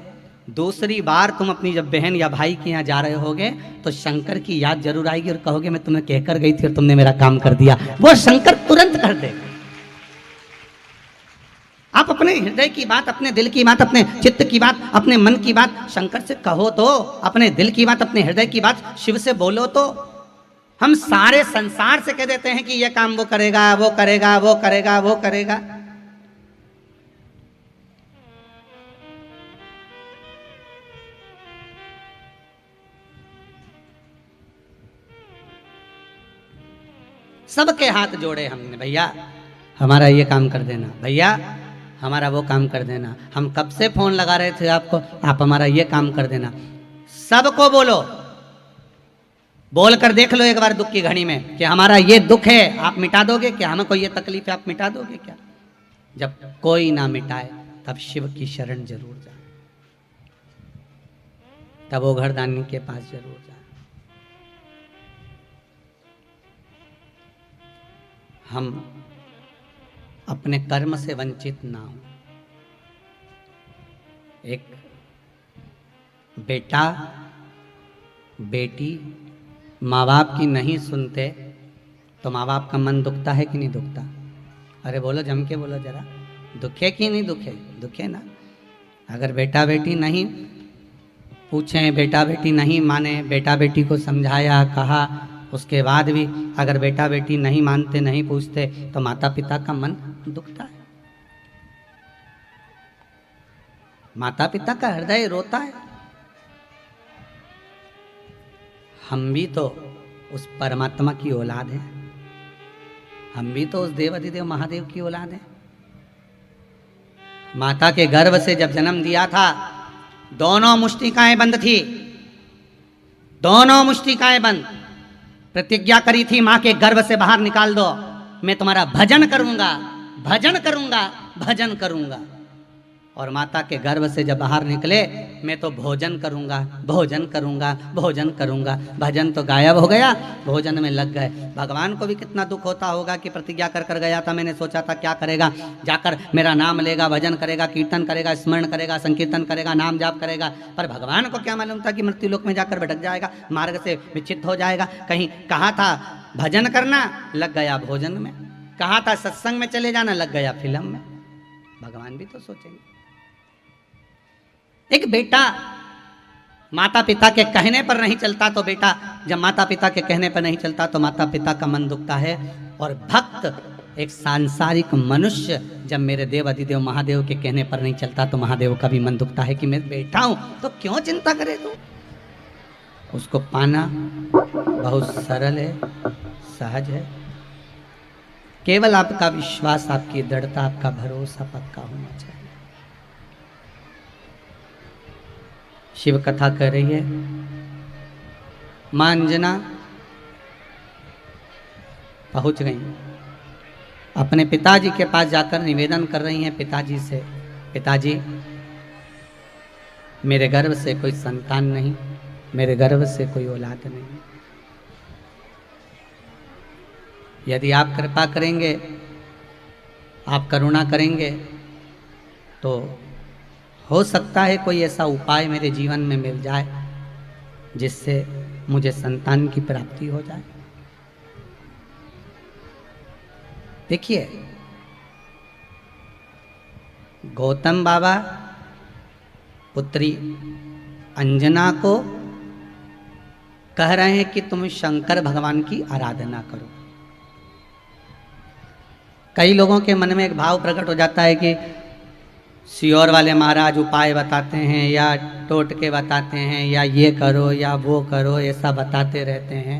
दूसरी बार तुम अपनी जब बहन या भाई के यहाँ जा रहे होगे तो शंकर की याद जरूर आएगी और कहोगे मैं तुम्हें कहकर गई थी और तुमने मेरा काम कर दिया। वो शंकर तुरंत कर देगा। आप अपने हृदय की बात, अपने दिल की बात, अपने चित्त की बात, अपने मन की बात शंकर से कहो तो, अपने दिल की बात, अपने हृदय की बात शिव से बोलो तो। हम सारे संसार से कह देते हैं कि यह काम वो करेगा, वो करेगा, वो करेगा, वो करेगा। सबके हाथ जोड़े हमने, भैया हमारा ये काम कर देना, भैया हमारा वो काम कर देना, हम कब से फोन लगा रहे थे आपको, आप हमारा ये काम कर देना। सबको बोलो, बोल कर देख लो एक बार दुख की घड़ी में कि हमारा ये दुख है, आप मिटा दोगे क्या? हमें कोई ये तकलीफ है, आप मिटा दोगे क्या? जब कोई ना मिटाए तब शिव की शरण जरूर जाए, तब वो घरदानी के पास जरूर जाए। हम अपने कर्म से वंचित ना हो। एक बेटा बेटी माँ बाप की नहीं सुनते तो माँ बाप का मन दुखता है कि नहीं दुखता? अरे बोलो, जम के बोलो जरा, दुखे कि नहीं दुखे? दुखे ना। अगर बेटा बेटी नहीं पूछें, बेटा बेटी नहीं माने, बेटा बेटी को समझाया, कहा, उसके बाद भी अगर बेटा बेटी नहीं मानते, नहीं पूछते तो माता पिता का मन दुखता है, माता पिता का हृदय रोता है। हम भी तो उस परमात्मा की औलाद हैं, हम भी तो उस देवाधिदेव महादेव की औलाद हैं। माता के गर्भ से जब जन्म दिया था दोनों मुष्टिकाएं बंद थी, दोनों मुष्टिकाएं बंद। प्रतिज्ञा करी थी माँ के गर्भ से बाहर निकाल दो, मैं तुम्हारा भजन करूंगा, भजन करूंगा, भजन करूंगा। और माता के गर्भ से जब बाहर निकले, मैं तो भोजन करूंगा, भोजन करूंगा, भोजन करूंगा। भजन तो गायब हो गया, भोजन में लग गए। भगवान को भी कितना दुख होता होगा कि प्रतिज्ञा कर कर गया था, मैंने सोचा था क्या करेगा, जाकर मेरा नाम लेगा, भजन करेगा, कीर्तन करेगा, स्मरण करेगा, संकीर्तन करेगा, नाम जाप करेगा। पर भगवान को क्या मालूम था कि मृत्यु लोक में जाकर भटक जाएगा, मार्ग से विच्छिन्न हो जाएगा। कहीं कहा था भजन करना, लग गया भोजन में। कहा था सत्संग में चले जाना, लग गया फिल्म में। भगवान भी तो सोचेंगे। एक बेटा माता पिता के कहने पर नहीं चलता तो बेटा, जब माता पिता के कहने पर नहीं चलता तो माता पिता का मन दुखता है। और भक्त एक सांसारिक मनुष्य जब मेरे देव अधिदेव महादेव के कहने पर नहीं चलता तो महादेव का भी मन दुखता है कि मैं बैठा हूं तो क्यों चिंता करे तू। उसको पाना बहुत सरल है, सहज है। केवल आपका विश्वास, आपकी दृढ़ता, आपका भरोसा पक्का होना चाहिए। शिव कथा कर रही है, मां अंजना पहुंच गई, अपने पिताजी के पास जाकर निवेदन कर रही हैं पिताजी से, पिताजी मेरे गर्भ से कोई संतान नहीं, मेरे गर्भ से कोई औलाद नहीं, यदि आप कृपा करेंगे, आप करुणा करेंगे तो हो सकता है कोई ऐसा उपाय मेरे जीवन में मिल जाए जिससे मुझे संतान की प्राप्ति हो जाए। देखिए, गौतम बाबा पुत्री अंजना को कह रहे हैं कि तुम शंकर भगवान की आराधना करो। कई लोगों के मन में एक भाव प्रकट हो जाता है कि सियोर वाले महाराज उपाय बताते हैं या टोटके बताते हैं या ये करो या वो करो, ऐसा बताते रहते हैं।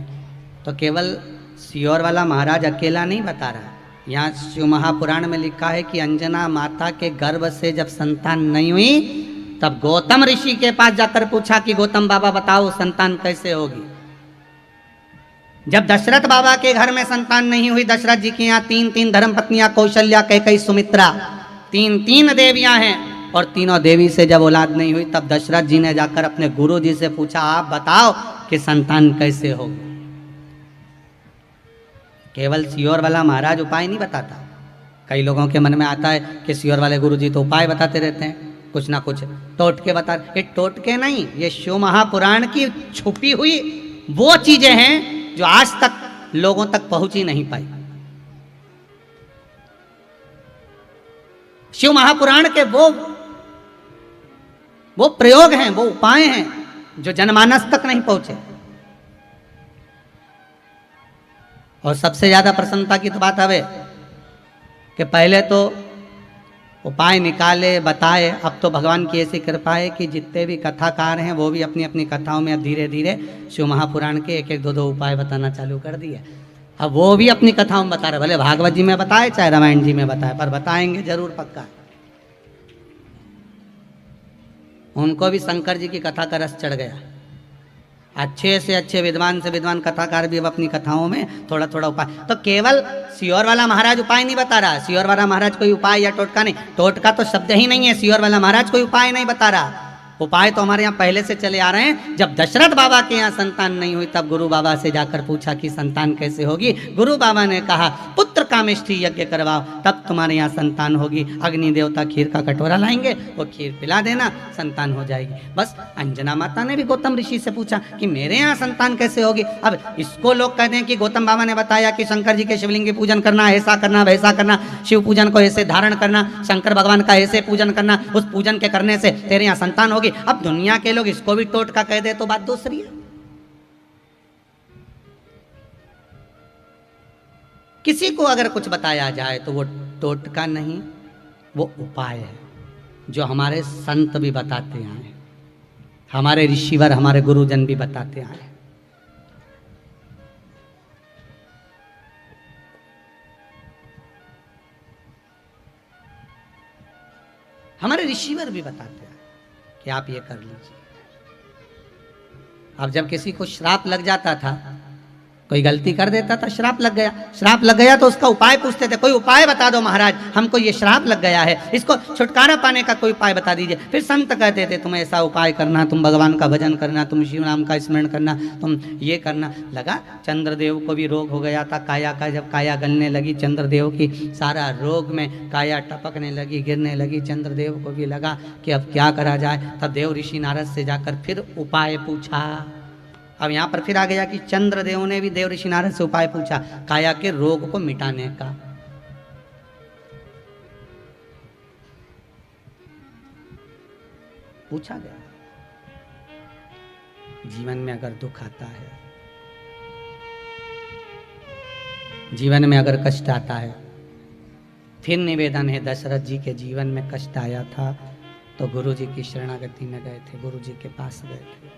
तो केवल सियोर वाला महाराज अकेला नहीं बता रहा, यहाँ शिव महापुराण में लिखा है कि अंजना माता के गर्भ से जब संतान नहीं हुई तब गौतम ऋषि के पास जाकर पूछा कि गौतम बाबा बताओ संतान कैसे होगी। जब दशरथ बाबा के घर में संतान नहीं हुई, दशरथ जी के यहाँ 3 धर्म पत्नियां, कौशल्या, कैकेयी, सुमित्रा, 3 देवियां हैं, और तीनों देवी से जब औलाद नहीं हुई तब दशरथ जी ने जाकर अपने गुरु जी से पूछा आप बताओ कि संतान कैसे होगी। केवल सियोर वाला महाराज उपाय नहीं बताता। कई लोगों के मन में आता है कि सियोर वाले गुरु जी तो उपाय बताते रहते हैं, कुछ ना कुछ टोटके बता। ये टोटके नहीं, ये शिव महापुराण की छुपी हुई वो चीजें हैं जो आज तक लोगों तक पहुंच ही नहीं पाई। शिव महापुराण के वो प्रयोग हैं, वो उपाय हैं जो जनमानस तक नहीं पहुंचे। और सबसे ज्यादा प्रसन्नता की तो बात है कि पहले तो उपाय निकाले, बताए, अब तो भगवान की ऐसी कृपा है कि जितने भी कथाकार हैं वो भी अपनी अपनी कथाओं में अब धीरे धीरे शिव महापुराण के 1-1, 2-2 उपाय बताना चालू कर दिए। अब वो भी अपनी कथाओं में बता रहे, भले भागवत जी में बताए चाहे रामायण जी में बताए, पर बताएंगे जरूर पक्का। उनको भी शंकर जी की कथा का रस चढ़ गया। अच्छे से अच्छे विद्वान से विद्वान कथाकार भी अब अपनी कथाओं में थोड़ा थोड़ा उपाय। तो केवल सियोर वाला महाराज उपाय नहीं बता रहा, सियोर वाला महाराज कोई उपाय या टोटका नहीं, टोटका तो शब्द ही नहीं है, सियोर वाला महाराज कोई उपाय नहीं बता रहा। उपाय तो हमारे यहाँ पहले से चले आ रहे हैं। जब दशरथ बाबा के यहाँ संतान नहीं हुई तब गुरु बाबा से जाकर पूछा कि संतान कैसे होगी। गुरु बाबा ने कहा पुत्र कामेष्ठी यज्ञ करवाओ तब तुम्हारे यहाँ संतान होगी। अग्नि देवता खीर का कटोरा लाएंगे, वो खीर पिला देना, संतान हो जाएगी। बस अंजना माता ने भी गौतम ऋषि से पूछा कि मेरे यहाँ संतान कैसे होगी। अब इसको लोग कहते हैं कि गौतम बाबा ने बताया कि शंकर जी के शिवलिंग की पूजन करना, ऐसा करना, वैसा करना, शिव पूजन को ऐसे धारण करना, शंकर भगवान का ऐसे पूजन करना, उस पूजन के करने से तेरे यहाँ संतान होगी। अब दुनिया के लोग इसको भी टोटका कह दे तो बात दूसरी है। किसी को अगर कुछ बताया जाए तो वो टोटका नहीं, वो उपाय है जो हमारे संत भी बताते आए, हमारे ऋषिवर, हमारे गुरुजन भी बताते आए। हमारे ऋषिवर भी बताते हैं कि आप ये कर लीजिए। अब जब किसी को श्राप लग जाता था, कोई गलती कर देता था, श्राप लग गया तो उसका उपाय पूछते थे, कोई उपाय बता दो महाराज, हमको ये श्राप लग गया है, इसको छुटकारा पाने का कोई उपाय बता दीजिए। फिर संत कहते थे तुम ऐसा उपाय करना, तुम भगवान का भजन करना, तुम शिव नाम का स्मरण करना, तुम ये करना। लगा चंद्रदेव को भी रोग हो गया था काया का, जब काया गलने लगी चंद्रदेव की, सारा रोग में काया टपकने लगी, गिरने लगी, चंद्रदेव को भी लगा कि अब क्या करा जाए। तब देव ऋषि नारद से जाकर फिर उपाय पूछा। अब यहाँ पर फिर आ गया कि चंद्रदेव ने भी देव ऋषि नारद से उपाय पूछा काया के रोग को मिटाने का। पूछा गया, जीवन में अगर दुख आता है, जीवन में अगर कष्ट आता है, फिर निवेदन है, दशरथ जी के जीवन में कष्ट आया था तो गुरु जी की शरणागति में गए थे, गुरु जी के पास गए थे।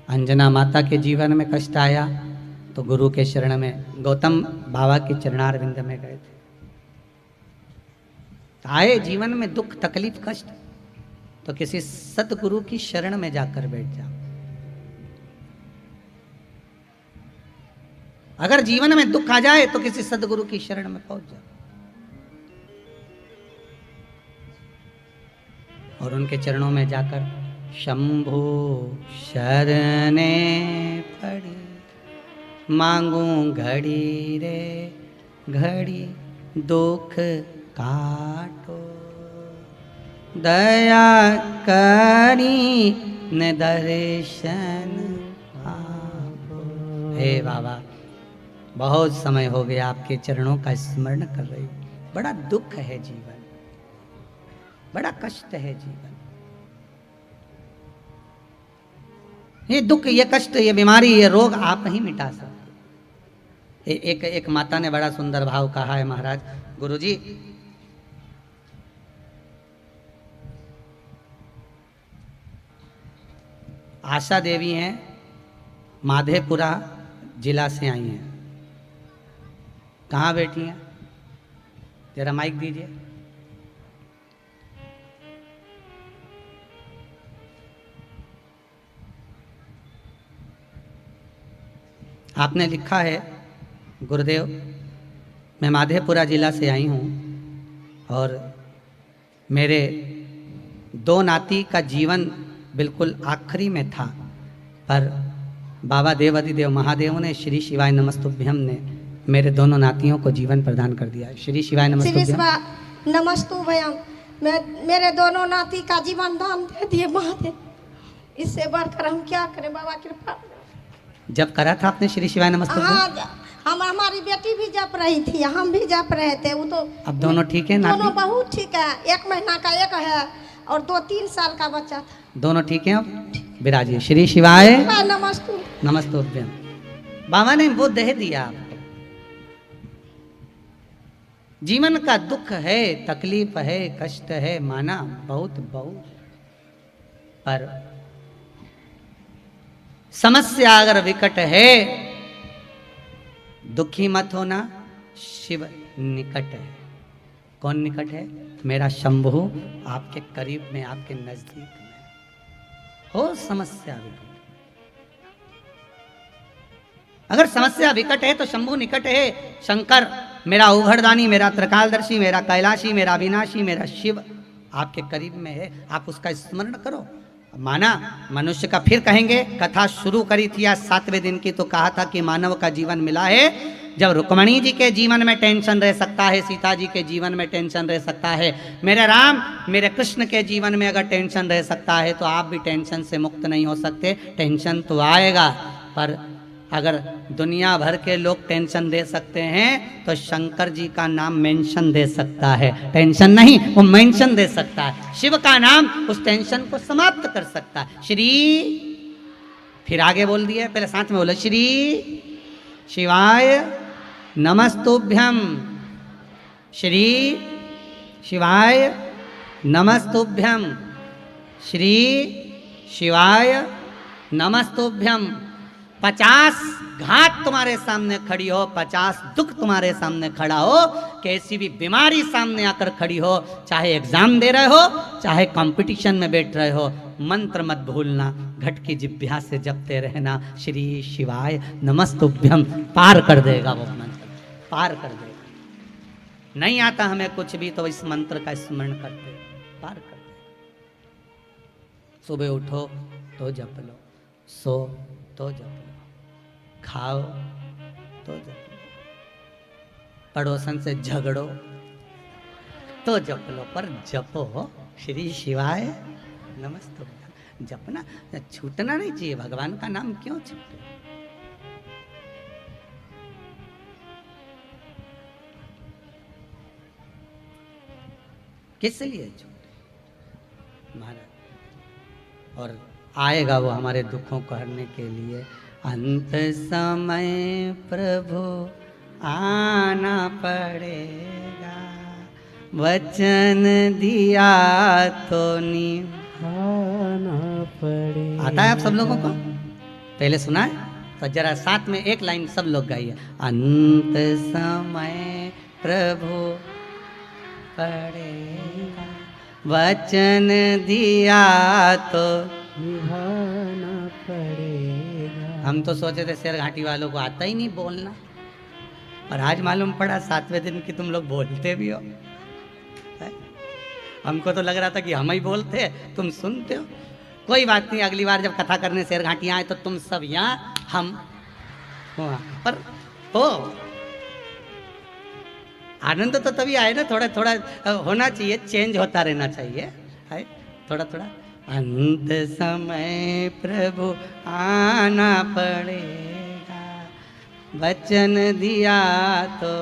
अंजना माता के जीवन में कष्ट आया तो गुरु के शरण में गौतम बाबा के चरणारविंद में गए थे। आए जीवन में दुख तकलीफ कष्ट तो किसी सतगुरु की शरण में जाकर बैठ जाओ। अगर जीवन में दुख आ जाए तो किसी सदगुरु की शरण में पहुंच जाओ और उनके चरणों में जाकर शंभु शरणे पड़ी मांगू घड़ी रे घड़ी दुख काटो दया करी न दर्शन आपो। हे बाबा, बहुत समय हो गया आपके चरणों का स्मरण कर रही हूं। बड़ा दुख है जीवन, बड़ा कष्ट है जीवन। ये दुख, ये कष्ट, ये बीमारी, ये रोग आप ही मिटा सकते। एक माता ने बड़ा सुंदर भाव कहा है, महाराज गुरुजी, आशा देवी हैं, माधेपुरा जिला से आई हैं। कहाँ बैठी हैं? जरा माइक दीजिए। आपने लिखा है, गुरुदेव मैं माधेपुरा जिला से आई हूँ और मेरे 2 नाती का जीवन बिल्कुल आखिरी में था, पर बाबा देवाधिदेव महादेव ने श्री शिवाय नमस्तुभ्यम ने मेरे दोनों नातियों को जीवन प्रदान कर दिया। श्री शिवाय नमस्तुभ्यम। नमस्तुभ्यम। मेरे दोनों नाती का जीवन दान दे दिए महादेव, इससे बढ़कर हम क्या करें बाबा कृपा। जब करा था आपने श्री शिवाय नमस्तुभ्यम? हाँ, हमारी बेटी भी जप रही थी, हम भी जप रहे थे। वो तो अब दोनों ठीक है? दोनों बहुत ठीक है। 1 महीना का एक है और 2-3 साल का बच्चा था। दोनों ठीक हैं? अब विराजिए। श्री शिवाय नमस्तुभ्यम। बाबा ने वो दे दिया आपको। जीवन का दुख है, तकलीफ है, कष्ट है, माना बहुत बहुत, पर समस्या अगर विकट है, दुखी मत होना, शिव निकट है। कौन निकट है? मेरा शंभु आपके करीब में, आपके नजदीक में हो। समस्या विकट, अगर समस्या विकट है तो शंभु निकट है। शंकर मेरा उघड़दानी, मेरा त्रिकालदर्शी, मेरा कैलाशी, मेरा विनाशी, मेरा शिव आपके करीब में है। आप उसका स्मरण करो। माना मनुष्य का, फिर कहेंगे, कथा शुरू करी थी आज 7वें दिन की, तो कहा था कि मानव का जीवन मिला है जब रुक्मणी जी के जीवन में टेंशन रह सकता है, सीता जी के जीवन में टेंशन रह सकता है, मेरे राम मेरे कृष्ण के जीवन में अगर टेंशन रह सकता है तो आप भी टेंशन से मुक्त नहीं हो सकते। टेंशन तो आएगा, पर अगर दुनिया भर के लोग टेंशन दे सकते हैं तो शंकर जी का नाम मेंशन दे सकता है। टेंशन नहीं, वो मेंशन दे सकता है। शिव का नाम उस टेंशन को समाप्त कर सकता है। श्री, फिर आगे बोल दिया, पहले साथ में बोलो, श्री शिवाय नमस्तुभ्यम, श्री शिवाय नमस्तुभ्यम, श्री शिवाय नमस्तुभ्यम। 50 घात तुम्हारे सामने खड़ी हो, 50 दुख तुम्हारे सामने खड़ा हो, कैसी भी बीमारी सामने आकर खड़ी हो, चाहे एग्जाम दे रहे हो, चाहे कंपटीशन में बैठ रहे हो, मंत्र मत भूलना, घट की जिभ्या से जपते रहना, श्री शिवाय नमस्तुभ्यम। पार कर देगा वो मंत्र, पार कर देगा। नहीं आता हमें कुछ भी तो इस मंत्र का स्मरण करते, पार कर देगा। सुबह उठो तो जप लो, सो तो जप लो, खाओ तो जप लो, पड़ोसन से झगड़ो तो जप लो, पर जपो श्री शिवाय नमस्तुभ्यम। जपना, छूटना नहीं चाहिए। भगवान का नाम क्यों छूटे? किस लिए छूटे महाराज? और आएगा वो हमारे दुखों को हरने के लिए। अंत समय प्रभु आना पड़ेगा, वचन दिया तो निभाना पड़ेगा। आता है आप सब लोगों को? पहले सुना है? तो जरा साथ में एक लाइन सब लोग गाइए। अंत समय प्रभु पड़ेगा, वचन दिया तो निभाना पड़ेगा। हम तो सोचे थे शेर घाटी वालों को आता ही नहीं बोलना, और आज मालूम पड़ा 7वें दिन की तुम लोग बोलते भी हो। है? हमको तो लग रहा था कि हम ही बोलते हैं, तुम सुनते हो। कोई बात नहीं, अगली बार जब कथा करने शेर घाटी आए तो तुम सब यहाँ, हम वहाँ पर हो। आनंद तो तभी आए ना, थोड़ा थोड़ा होना चाहिए, चेंज होता रहना चाहिए, है थोड़ा थोड़ा। अंत समय प्रभु आना पड़ेगा, वचन दिया तो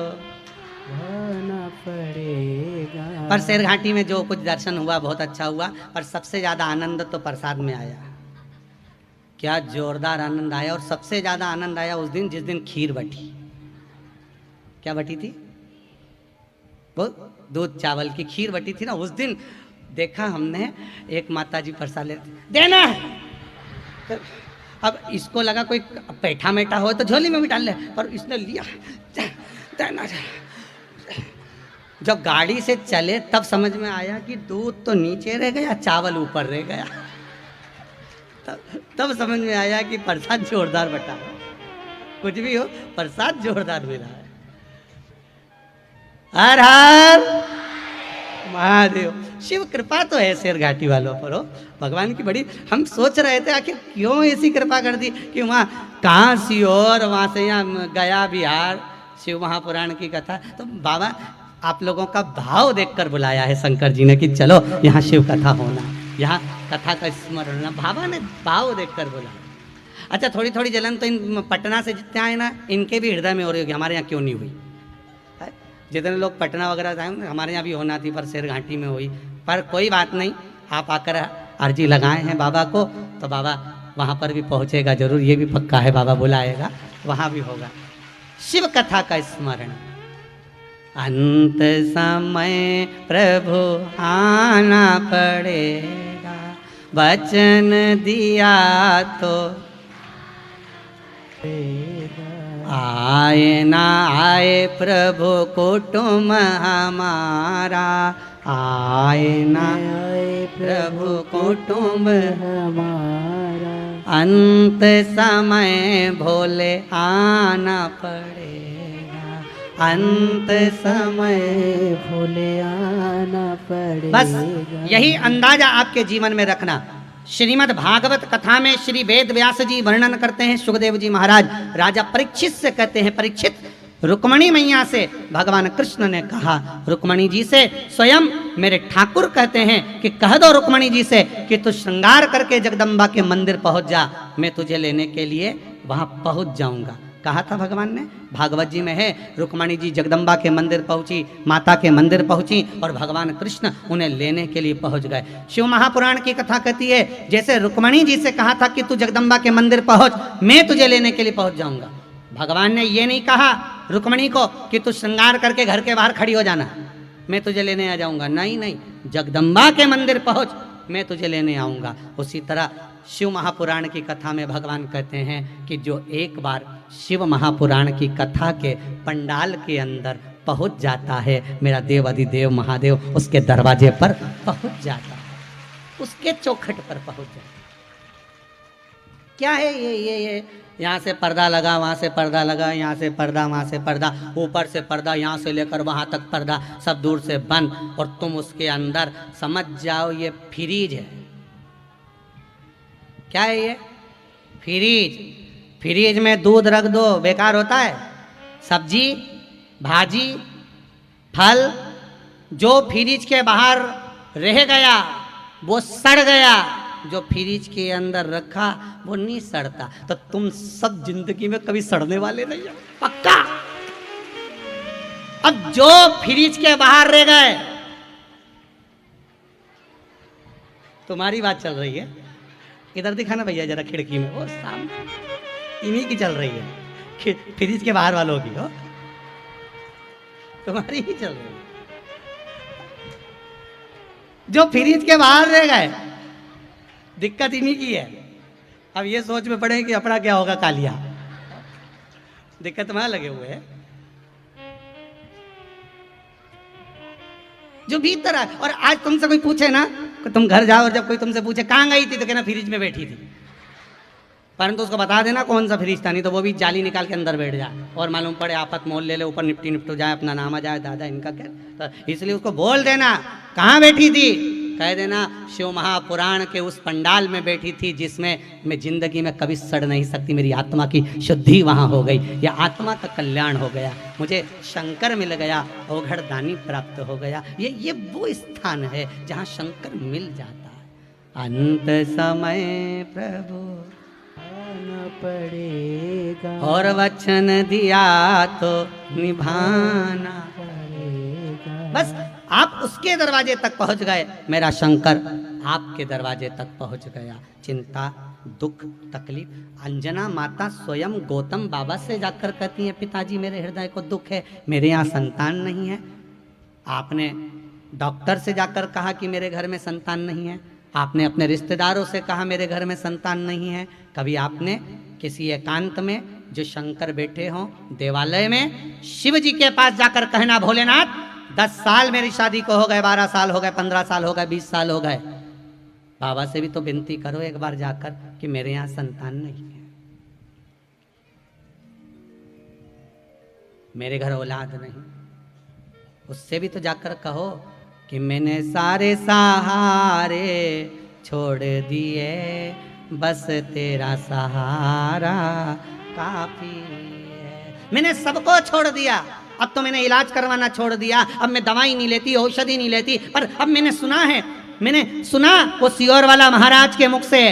आना पड़ेगा। पर शेर घाटी में जो कुछ दर्शन हुआ बहुत अच्छा हुआ, पर सबसे ज्यादा आनंद तो प्रसाद में आया। क्या जोरदार आनंद आया, और सबसे ज्यादा आनंद आया उस दिन जिस दिन खीर बटी। क्या बटी थी? वो दूध चावल की खीर बटी थी ना, उस दिन देखा हमने एक माता जी प्रसाद लेते, देना तो अब इसको लगा कोई पैठा मेठा हो तो झोली में भी डाल ले, पर इसने लिया, देना। जब गाड़ी से चले तब समझ में आया कि दूध तो नीचे रह गया, चावल ऊपर रह गया। तब समझ में आया कि प्रसाद जोरदार बटा, कुछ भी हो प्रसाद जोरदार मिला है। हर हर महादेव। शिव कृपा तो है शेर घाटी वालों पर, हो भगवान की बड़ी। हम सोच रहे थे आखिर क्यों ऐसी कृपा कर दी कि वहाँ कहाँ सीहोर, वहाँ से यहाँ गया बिहार, शिव महापुराण की कथा। तो बाबा आप लोगों का भाव देखकर बुलाया है शंकर जी ने कि चलो यहाँ शिव कथा होना, यहाँ कथा का स्मरण होना। बाबा ने भाव देखकर बुलाया। अच्छा, थोड़ी थोड़ी जलन तो इन पटना से जितने आए ना, इनके भी हृदय में हो रही होगी, हमारे यहाँ क्यों नहीं हुई। जितने लोग पटना वगैरह से आए हमारे यहाँ भी होना थी, पर शेर घाटी में हुई। पर कोई बात नहीं, आप आकर अर्जी लगाए हैं बाबा को, तो बाबा वहाँ पर भी पहुँचेगा जरूर, ये भी पक्का है, बाबा बुलाएगा, वहाँ भी होगा शिव कथा का स्मरण। अंत समय प्रभु आना पड़ेगा, वचन दिया तो आए ना आए प्रभु कुटुंब हमारा, आए ना आए प्रभु कुटुंब हमारा। अंत समय भोले आना पड़ेगा, अंत समय भोले आना पड़ेगा। बस यही अंदाजा आपके जीवन में रखना। श्रीमद् भागवत कथा में श्री वेद व्यास जी वर्णन करते हैं, सुखदेव जी महाराज राजा परीक्षित से कहते हैं, परीक्षित रुक्मणी मैया से भगवान कृष्ण ने कहा, रुक्मणी जी से स्वयं मेरे ठाकुर कहते हैं कि कह दो रुक्मणी जी से कि तू श्रृंगार करके जगदम्बा के मंदिर पहुंच जा, मैं तुझे लेने के लिए वहां पहुंच जाऊंगा। कहा था भगवान ने, भागवत जी में है, रुक्मणी जी जगदम्बा के मंदिर पहुंची, माता के मंदिर पहुंची, और भगवान कृष्ण उन्हें लेने के लिए पहुंच गए। शिव महापुराण की कथा कहती है जैसे रुक्मणी जी से कहा था कि तू जगदम्बा के मंदिर पहुंच, मैं तुझे लेने के लिए पहुंच जाऊंगा। भगवान ने ये नहीं कहा रुक्मणी को कि तू श्रृंगार करके घर के बाहर खड़ी हो जाना, मैं तुझे लेने आ जाऊंगा। नहीं नहीं, जगदम्बा के मंदिर पहुंच, मैं तुझे लेने आऊंगा। उसी तरह शिव महापुराण की कथा में भगवान कहते हैं कि जो एक बार शिव महापुराण की कथा के पंडाल के अंदर पहुंच जाता है, मेरा देव अधिदेव महादेव उसके दरवाजे पर पहुंच जाता है, उसके चौखट पर पहुंच जाता है। क्या है ये यहाँ से पर्दा लगा, वहाँ से पर्दा लगा, यहाँ से पर्दा, वहाँ से पर्दा, ऊपर से पर्दा, यहाँ से लेकर वहाँ तक पर्दा, सब दूर से बंद, और तुम उसके अंदर समझ जाओ ये फ्रीज है। क्या है ये? फ्रीज। फ्रीज में दूध रख दो, बेकार होता है? सब्जी, भाजी, फल, जो फ्रीज के बाहर रह गया वो सड़ गया, जो फ्रीज के अंदर रखा वो नहीं सड़ता। तो तुम सब जिंदगी में कभी सड़ने वाले नहीं हो, पक्का। अब जो फ्रीज के बाहर रह गए, तुम्हारी बात चल रही है, इधर दिखाना भैया जरा खिड़की में, वो सामने इन्हीं की चल रही है, फ्रीज के बाहर वालों की, हो तुम्हारी ही चल रही है। जो फ्रीज के बाहर रह गए, दिक्कत इन्हीं की है। अब ये सोच में पड़े कि अपना क्या होगा कालिया, दिक्कत वहां लगे हुए है जो भीतर है। और आज तुमसे कोई पूछे ना कि तुम घर जाओ और जब कोई तुमसे पूछे कहाँ गई थी तो कहना फ्रिज में बैठी थी, परंतु उसको बता देना कौन सा फ्रिज था, नहीं तो वो भी जाली निकाल के अंदर बैठ जाए और मालूम पड़े आफत मोल ले ले ऊपर निपटी निपट जाए, अपना नाम आ जाए दादा इनका क्या। तो इसलिए उसको बोल देना कहाँ बैठी थी, कह देना शिव महापुराण के उस पंडाल में बैठी थी जिसमें मैं जिंदगी में कभी सड़ नहीं सकती, मेरी आत्मा की शुद्धि वहाँ हो गई, या आत्मा का कल्याण हो गया, मुझे शंकर मिल गया, ओघड़ दानी प्राप्त हो गया। ये वो स्थान है जहाँ शंकर मिल जाता है। अंत समय प्रभु आना पड़ेगा और वचन दिया तो निभाना पड़ेगा। बस आप उसके दरवाजे तक पहुंच गए, मेरा शंकर आपके दरवाजे तक पहुंच गया। चिंता दुख तकलीफ। अंजना माता स्वयं गौतम बाबा से जाकर कहती हैं पिताजी मेरे हृदय को दुख है, मेरे यहाँ संतान नहीं है। आपने डॉक्टर से जाकर कहा कि मेरे घर में संतान नहीं है, आपने अपने रिश्तेदारों से कहा मेरे घर में संतान नहीं है। कभी आपने किसी एकांत में जो शंकर बैठे हों देवालय में शिव जी के पास जाकर कहना भोलेनाथ 10 साल मेरी शादी को हो गए, 12 साल हो गए, 15 साल हो गए, 20 साल हो गए, बाबा से भी तो विनती करो एक बार जाकर कि मेरे यहाँ संतान नहीं है, मेरे घर औलाद नहीं। उससे भी तो जाकर कहो कि मैंने सारे सहारे छोड़ दिए, बस तेरा सहारा काफी है। मैंने सबको छोड़ दिया, अब तो मैंने इलाज करवाना छोड़ दिया, अब मैं दवाई नहीं लेती, औषधि नहीं लेती, पर अब मैंने सुना वो सियोर वाला महाराज के मुख से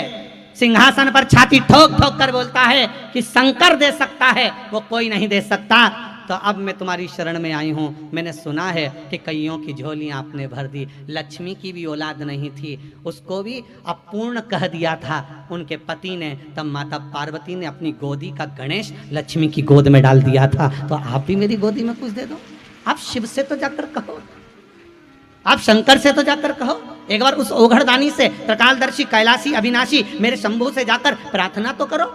सिंहासन पर छाती ठोक ठोक कर बोलता है कि शंकर दे सकता है, वो कोई नहीं दे सकता। तो अब मैं तुम्हारी शरण में आई हूँ। मैंने सुना है कि कईयों की झोलियाँ आपने भर दी, लक्ष्मी की भी औलाद नहीं थी, उसको भी अपूर्ण कह दिया था उनके पति ने। तब माता पार्वती ने अपनी गोदी का गणेश लक्ष्मी की गोद में डाल दिया था। तो आप भी मेरी गोदी में कुछ दे दो। आप शिव से तो जाकर कहो, आप शंकर से तो जाकर कहो, एक बार उस ओघड़दानी से, त्रिकालदर्शी कैलाशी अविनाशी मेरे शंभू से जाकर प्रार्थना तो करो।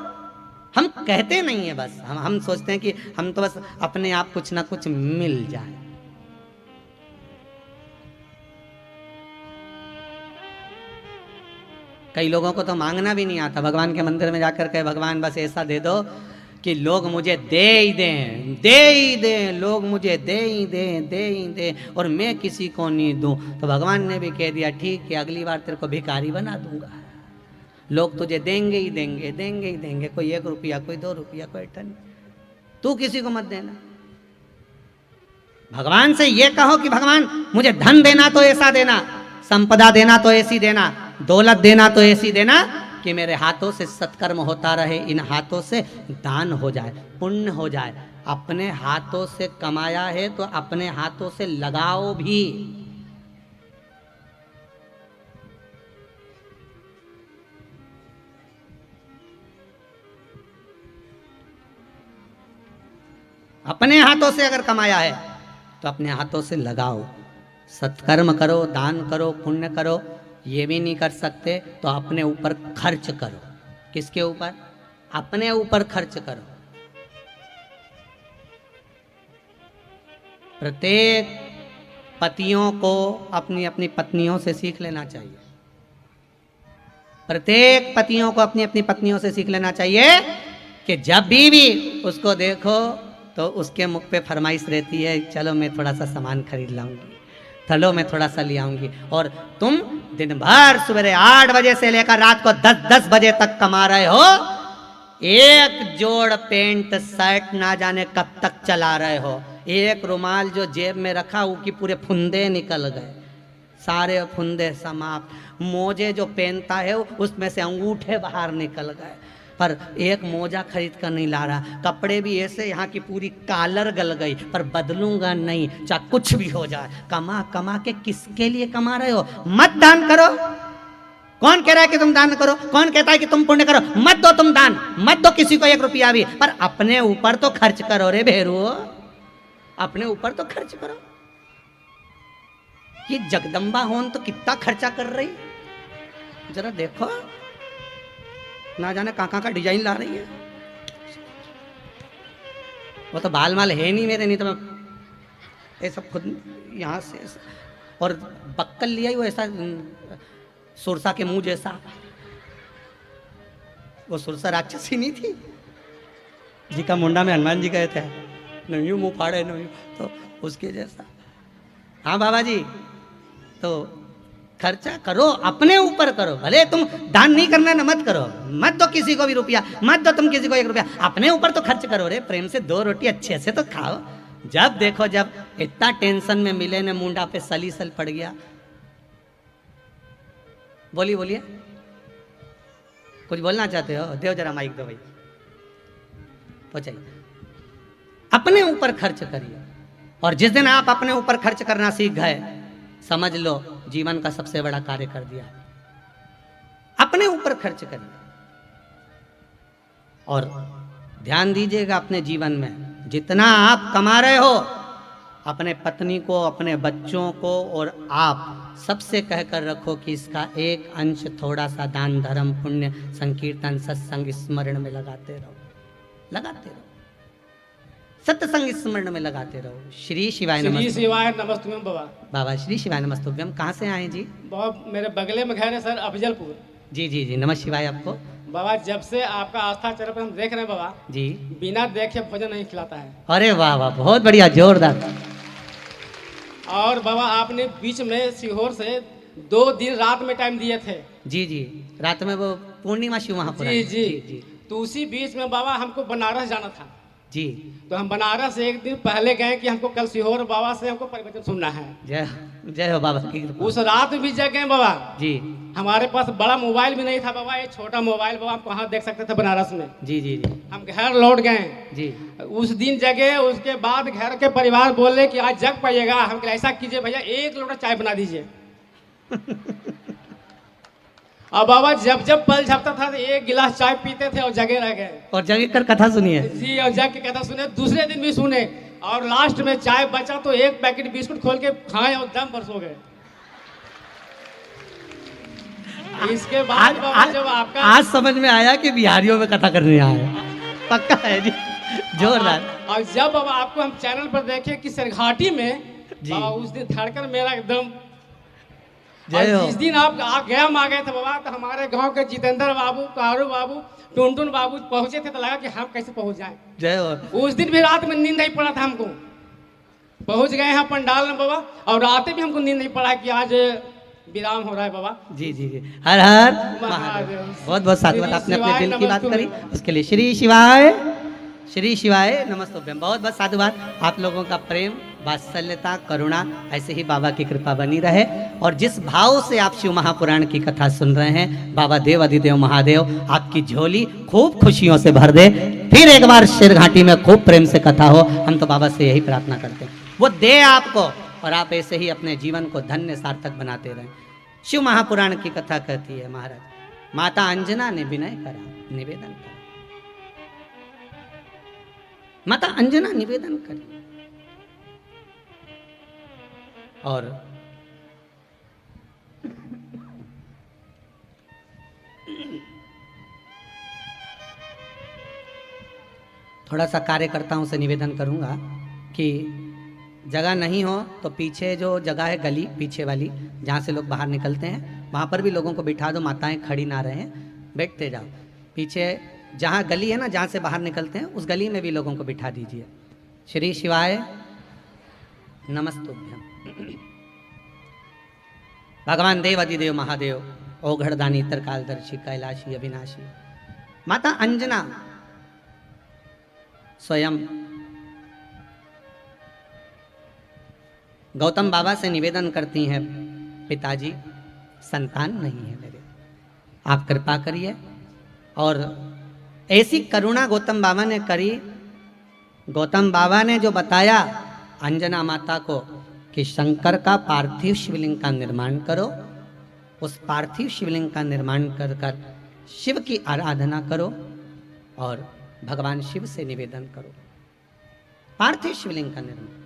हम कहते नहीं है, बस हम सोचते हैं कि हम तो बस अपने आप कुछ ना कुछ मिल जाए। कई लोगों को तो मांगना भी नहीं आता, भगवान के मंदिर में जाकर कहे भगवान बस ऐसा दे दो कि लोग मुझे दे ही दें, लोग मुझे दे ही दें और मैं किसी को नहीं दूं। तो भगवान ने भी कह दिया ठीक है, अगली बार तेरे को भिखारी बना दूंगा, लोग तुझे देंगे ही देंगे, कोई 1 रुपया, कोई 2 रुपया, कोई टन, तू किसी को मत देना। भगवान से ये कहो कि भगवान मुझे धन देना तो ऐसा देना, संपदा देना तो ऐसी देना, दौलत देना तो ऐसी देना कि मेरे हाथों से सत्कर्म होता रहे, इन हाथों से दान हो जाए, पुण्य हो जाए। अपने हाथों से कमाया है तो अपने हाथों से लगाओ भी। अपने हाथों से अगर कमाया है तो अपने हाथों से लगाओ, सत्कर्म करो, दान करो, पुण्य करो। ये भी नहीं कर सकते तो अपने ऊपर खर्च करो। किसके ऊपर? अपने ऊपर खर्च करो। प्रत्येक पतियों को अपनी अपनी पत्नियों से सीख लेना चाहिए। प्रत्येक पतियों को अपनी अपनी पत्नियों से सीख लेना चाहिए कि जब भी उसको देखो तो उसके मुख पे फरमाइश रहती है चलो मैं थोड़ा सा सामान खरीद लाऊंगी, चलो मैं थोड़ा सा ले आऊंगी। और तुम दिन भर सुबह 8 बजे से लेकर रात को 10 बजे तक कमा रहे हो, एक जोड़ पेंट शर्ट ना जाने कब तक चला रहे हो, एक रुमाल जो जेब में रखा वो की पूरे फुंदे निकल गए, सारे फुंदे समाप्त। मोजे जो पहनता है उसमें से अंगूठे बाहर निकल गए, पर एक मोजा खरीद कर नहीं ला रहा। कपड़े भी ऐसे यहाँ की पूरी कॉलर गल गई, पर बदलूंगा नहीं, चाहे कुछ भी हो जाए। कमा कमा के किसके लिए कमा रहे हो? मत दान करो। कौन कह रहा है कि तुम दान करो? कौन कहता है कि तुम पुण्य करो? मत दो तुम दान, मत दो किसी को 1 रुपया भी, पर अपने ऊपर तो खर्च करो रे भेरू, अपने ऊपर तो खर्च करो। ये जगदम्बा होन तो कितना खर्चा कर रही, जरा देखो, ना जाने कहाँ का डिजाइन ला रही है। वो तो बाल माल है नहीं मेरे, नहीं तो मैं ये सब खुद यहाँ से और बक्कल लिया ही वो ऐसा सुरसा के मुंह जैसा, वो सुरसा राक्षसी नहीं थी जी का मुंडा में हनुमान जी गए थे, न यूं मुँह फाड़े न यूं, तो उसके जैसा। हाँ बाबा जी, तो खर्चा करो, अपने ऊपर करो, भले तुम दान नहीं करना ना मत करो, मत दो किसी को भी रुपया, मत दो तुम किसी को 1 रुपया, अपने ऊपर तो खर्च करो रे, प्रेम से 2 रोटी अच्छे से तो खाओ। जब देखो जब इतना टेंशन में मिले ने मुंडा पे सलीसल पड़ गया। बोलिए बोलिए, कुछ बोलना चाहते हो? देव जरा माइक दो भाई, पहुंचाइए। अपने ऊपर खर्च करिए, और जिस दिन आप अपने ऊपर खर्च करना सीख गए, समझ लो जीवन का सबसे बड़ा कार्य कर दिया। अपने ऊपर खर्च करिए और ध्यान दीजिएगा अपने जीवन में जितना आप कमा रहे हो, अपने पत्नी को, अपने बच्चों को और आप सबसे कहकर रखो कि इसका एक अंश थोड़ा सा दान धर्म पुण्य संकीर्तन सत्संग स्मरण में लगाते रहो, लगाते रहो, सत्संग स्मरण में लगाते रहो। श्री शिवाय श्री नमस्तुभ्यम। शिवाय नमस्तुभ्यम बाबा। बाबा श्री शिवाय नमस्तुभ्यम। कहाँ से आए जी? बाबा मेरे बगले में घर है सर, अफजलपुर। जी जी जी, नमः शिवाय आपको। बाबा जब से आपका आस्था चैनल पर हम देख रहे हैं बाबा, जी, बिना देखे भोजन नहीं खिलाता है। अरे वाह वाह, बहुत बढ़िया, जोरदार। और बाबा आपने बीच में सीहोर से 2 दिन रात में टाइम दिए थे। जी जी, रात में वो पूर्णिमा शिव महापुराण। जी जी। तो उसी बीच में बाबा हमको बनारस जाना था जी। तो हम बनारस एक दिन पहले गए कि हमको कल सीहोर बाबा से हमको प्रवचन सुनना है। जय हो बाबा की कृपा। उस रात भी जग गए बाबा। जी हमारे पास बड़ा मोबाइल भी नहीं था बाबा, ये छोटा मोबाइल बाबा हम कहाँ देख सकते थे बनारस में। जी जी जी हम घर लौट गए जी। उस दिन जगह। उसके बाद घर के परिवार बोले कि आज जग पाइएगा। हम कहे ऐसा कीजिए भैया 1 लोटा चाय बना दीजिए। और बाबा जब जब पल झपता था तो 1 गिलास चाय पीते थे और जगे रह गए। और जगह कर कथा सुनिए जी, और जग के कथा सुने, दूसरे दिन भी सुने, और लास्ट में चाय बचा तो 1 पैकेट बिस्कुट खोल के खाए और दम पर सो गए। इसके बाद बाबा जब आपका आज समझ में आया कि बिहारियों में कथा करने आए, पक्का है जी, जोरदार। और जब बाबा आपको हम चैनल पर देखे कि सरघाटी में जी। बाबा, उस दिन धड़कन मेरा एकदम। जय हो। और जिस दिन आप गया आ गए थे बाबा, तो हमारे गांव के जितेंद्र बाबू, कारू बाबू, टुनटुन बाबू पहुंचे थे, तो लगा कि हम कैसे पहुंच जाएं। जय हो। उस दिन भी रात में नींद नहीं पड़ा था हमको। पहुंच गए हैं पंडाल में बाबा, और रात भी हमको नींद नहीं पड़ा कि आज विराम हो रहा है बाबा। जी जी जी, हर हर महादेव। महादेव। बहुत बहुत साधुवाद, श्री आपने अपने शिवाय दिल की बात करी, नमस्तुभ्यम। उसके लिए श्री शिवाय नमस्तुभ्यम। बहुत बहुत साधुवाद। आप लोगों का प्रेम, वात्सल्यता, करुणा ऐसे ही बाबा की कृपा बनी रहे। और जिस भाव से आप शिव महापुराण की कथा सुन रहे हैं, बाबा देव अधिदेव महादेव आपकी झोली खूब खुशियों से भर दे। फिर एक बार शेर घाटी में खूब प्रेम से कथा हो, हम तो बाबा से यही प्रार्थना करते हैं, वो दे आपको, और आप ऐसे ही अपने जीवन को धन्य सार्थक बनाते रहें। शिव महापुराण की कथा कहती है महाराज, माता अंजना ने विनय करा, निवेदन करा। माता अंजना निवेदन करी, और थोड़ा सा कार्यकर्ताओं से निवेदन करूंगा कि जगह नहीं हो तो पीछे जो जगह है गली पीछे वाली, जहाँ से लोग बाहर निकलते हैं, वहाँ पर भी लोगों को बिठा दो। माताएं खड़ी ना रहें, बैठते जाओ। पीछे जहाँ गली है ना, जहाँ से बाहर निकलते हैं, उस गली में भी लोगों को बिठा दीजिए। श्री शिवाय नमस्तुभ्यम। भगवान देव अधिदेव महादेव, ओघड़दानी, त्रिकालदर्शी, कैलाशी, अविनाशी, माता अंजना स्वयं गौतम बाबा से निवेदन करती हैं, पिताजी संतान नहीं है मेरे, आप कृपा करिए। और ऐसी करुणा गौतम बाबा ने करी। गौतम बाबा ने जो बताया अंजना माता को कि शंकर का पार्थिव शिवलिंग का निर्माण करो, उस पार्थिव शिवलिंग का निर्माण कर कर शिव की आराधना करो और भगवान शिव से निवेदन करो। पार्थिव शिवलिंग का निर्माण।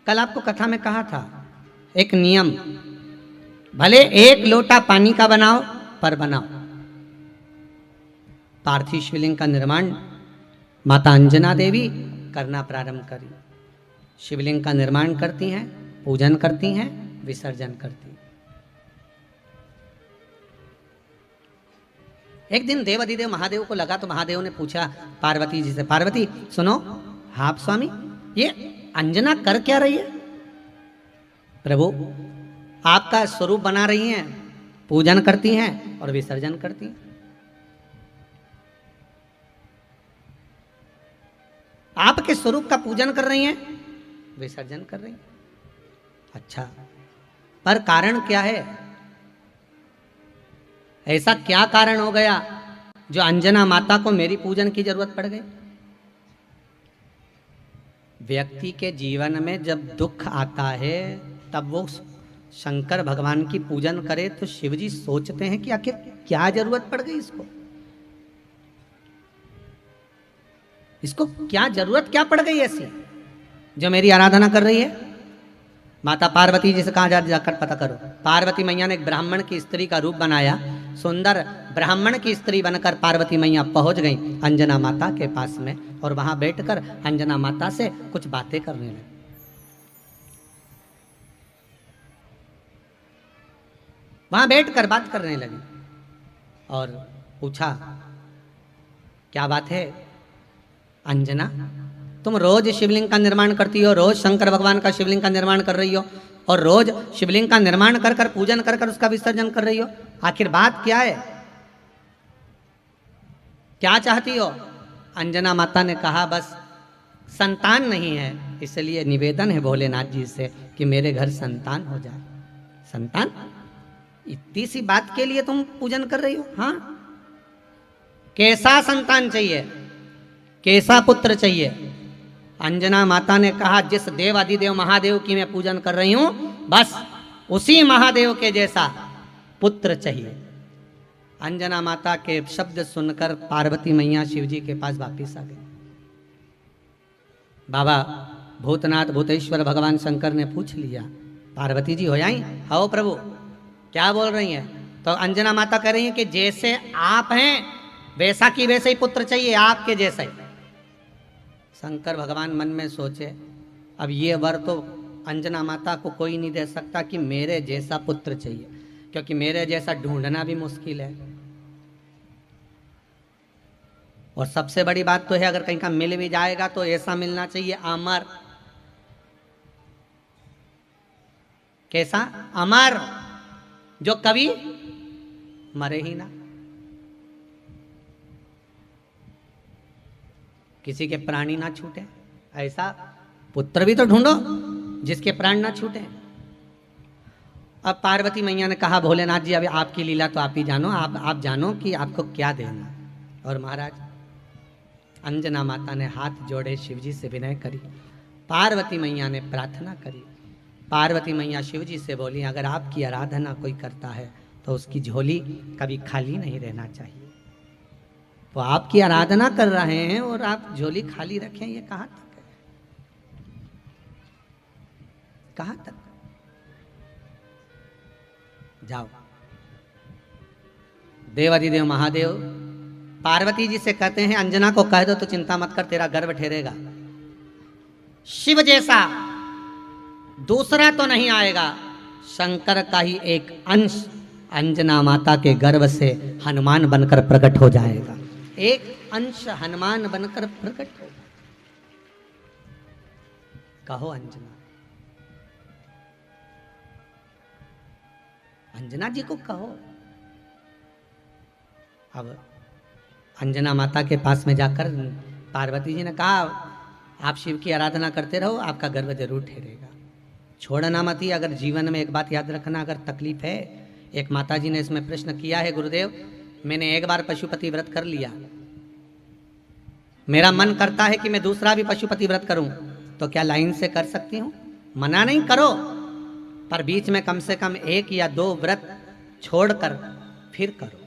कल आपको कथा में कहा था एक नियम, भले 1 लोटा पानी का बनाओ पर बनाओ, पार्थिव शिवलिंग का निर्माण माता अंजना देवी करना प्रारंभ करी। शिवलिंग का निर्माण करती हैं, पूजन करती हैं, विसर्जन करती हैं। एक दिन देव अधिदेव महादेव को लगा तो महादेव ने पूछा पार्वती जी से, पार्वती सुनो, आप स्वामी ये अंजना कर क्या रही है? प्रभु आपका स्वरूप बना रही हैं, पूजन करती हैं और विसर्जन करती हैं। आपके स्वरूप का पूजन कर रही हैं, विसर्जन कर रही हैं। अच्छा, पर कारण क्या है? ऐसा क्या कारण हो गया जो अंजना माता को मेरी पूजन की जरूरत पड़ गई? व्यक्ति के जीवन में जब दुख आता है तब वो शंकर भगवान की पूजन करे तो शिव जी सोचते हैं कि आखिर क्या जरूरत पड़ गई इसको क्या जरूरत क्या पड़ गई ऐसी जो मेरी आराधना कर रही है? माता पार्वती जी से कहा जाकर पता करो। पार्वती मैया ने एक ब्राह्मण की स्त्री का रूप बनाया। सुंदर ब्राह्मण की स्त्री बनकर पार्वती मैया पहुंच गई अंजना माता के पास में और वहां बैठकर अंजना माता से कुछ बातें करने लगी। वहां बैठकर बात करने लगी और पूछा, क्या बात है अंजना, तुम रोज शिवलिंग का निर्माण करती हो, रोज शंकर भगवान का शिवलिंग का निर्माण कर रही हो और रोज शिवलिंग का निर्माण कर कर पूजन कर कर उसका विसर्जन कर रही हो, आखिर बात क्या है? क्या चाहती हो? अंजना माता ने कहा, बस संतान नहीं है, इसलिए निवेदन है भोलेनाथ जी से कि मेरे घर संतान हो जाए। संतान? इतनी सी बात के लिए तुम पूजन कर रही हो? हाँ, कैसा संतान चाहिए, कैसा पुत्र चाहिए? अंजना माता ने कहा, जिस देव अधिदेव महादेव की मैं पूजन कर रही हूं, बस उसी महादेव के जैसा पुत्र चाहिए। अंजना माता के शब्द सुनकर पार्वती मैया शिव जी के पास वापिस आ गई। बाबा भूतनाथ भूतेश्वर भगवान शंकर ने पूछ लिया, पार्वती जी हो जाई? हाँ प्रभु, क्या बोल रही हैं? तो अंजना माता कह रही हैं कि जैसे आप हैं वैसा की वैसे ही पुत्र चाहिए, आपके जैसा ही। शंकर भगवान मन में सोचे, अब ये वर तो अंजना माता को कोई नहीं दे सकता कि मेरे जैसा पुत्र चाहिए, क्योंकि मेरे जैसा ढूंढना भी मुश्किल है। और सबसे बड़ी बात तो है, अगर कहीं का मिल भी जाएगा तो ऐसा मिलना चाहिए अमर। कैसा? अमर, जो कभी मरे ही ना, किसी के प्राणी ना छूटे, ऐसा पुत्र भी तो ढूंढो जिसके प्राण ना छूटे। अब पार्वती मैया ने कहा, भोलेनाथ जी अभी आपकी लीला तो आप ही जानो, आप जानो कि आपको क्या देना। और महाराज अंजना माता ने हाथ जोड़े शिव जी से विनय करी, पार्वती मैया ने प्रार्थना करी। पार्वती मैया शिव जी से बोली, अगर आपकी आराधना कोई करता है तो उसकी झोली कभी खाली नहीं रहना चाहिए। वो आपकी आराधना कर रहे हैं और आप झोली खाली रखें, ये कहाँ तक है? कहाँ तक? जाओ। देवाधिदेव महादेव पार्वती जी से कहते हैं, अंजना को कह दो तो चिंता मत कर, तेरा गर्भ ठहरेगा। शिव जैसा दूसरा तो नहीं आएगा, शंकर का ही एक अंश अंजना माता के गर्भ से हनुमान बनकर प्रकट हो जाएगा। एक अंश हनुमान बनकर प्रकट होगा। कहो अंजना, अंजना जी को कहो। अब अंजना माता के पास में जाकर पार्वती जी ने कहा, आप शिव की आराधना करते रहो, आपका गर्भ जरूर ठहरेगा। छोड़ना मत ही। अगर जीवन में एक बात याद रखना, अगर तकलीफ है, एक माता जी ने इसमें प्रश्न किया है, गुरुदेव मैंने एक बार पशुपति व्रत कर लिया, मेरा मन करता है कि मैं दूसरा भी पशुपति व्रत करूं, तो क्या लाइन से कर सकती हूं? मना नहीं करो, पर बीच में कम से कम 1 या 2 व्रत छोड़कर फिर करो।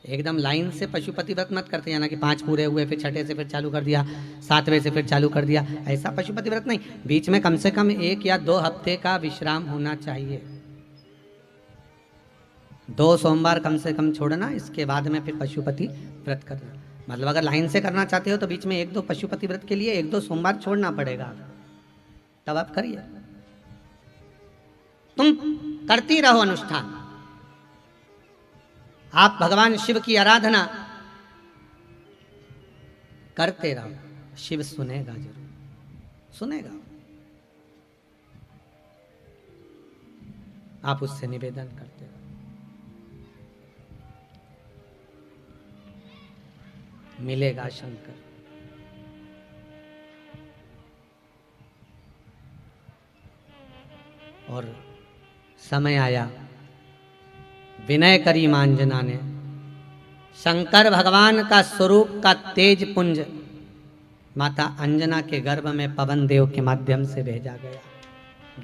एकदम लाइन से पशुपति व्रत मत करते जाना कि 5 पूरे हुए फिर 6ठे से फिर चालू कर दिया, 7वें से फिर चालू कर दिया, ऐसा पशुपति व्रत नहीं। बीच में कम से कम 1 या 2 हफ्ते का विश्राम होना चाहिए। 2 सोमवार कम से कम छोड़ना, इसके बाद में फिर पशुपति व्रत करना। मतलब अगर लाइन से करना चाहते हो तो बीच में 1-2 पशुपति व्रत के लिए 1-2 सोमवार छोड़ना पड़ेगा, तब आप करिए। तुम करती रहो अनुष्ठान, आप भगवान शिव की आराधना करते रहो, शिव सुनेगा, जरूर सुनेगा। आप उससे निवेदन करते रहो। मिलेगा शंकर। और समय आया, विनय करी मांजना ने शंकर भगवान का स्वरूप का तेज पुंज माता अंजना के गर्भ में पवन देव के माध्यम से भेजा गया,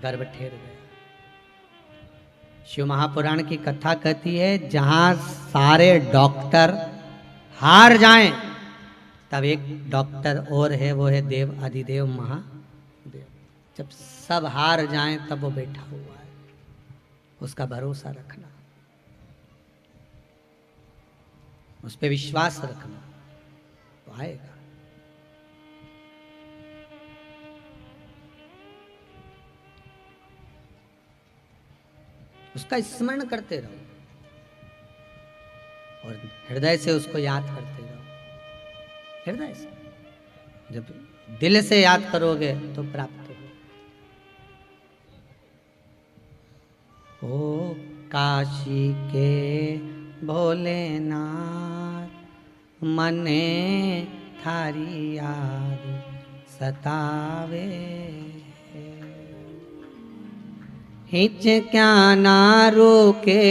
गर्भ ठेर गया। शिव महापुराण की कथा कहती है, जहां सारे डॉक्टर हार जाएं, तब एक डॉक्टर और है, वो है देव अधिदेव महादेव। जब सब हार जाएं तब वो बैठा हुआ है, उसका भरोसा रखना, उस पर विश्वास रखना, तो आएगा। उसका स्मरण करते रहो और हृदय से उसको याद करते रहो। हृदय से, जब दिल से याद करोगे तो प्राप्त हो। ओ काशी के भोलेनाथ, मने थारी याद सतावे, हिच क्या ना रोके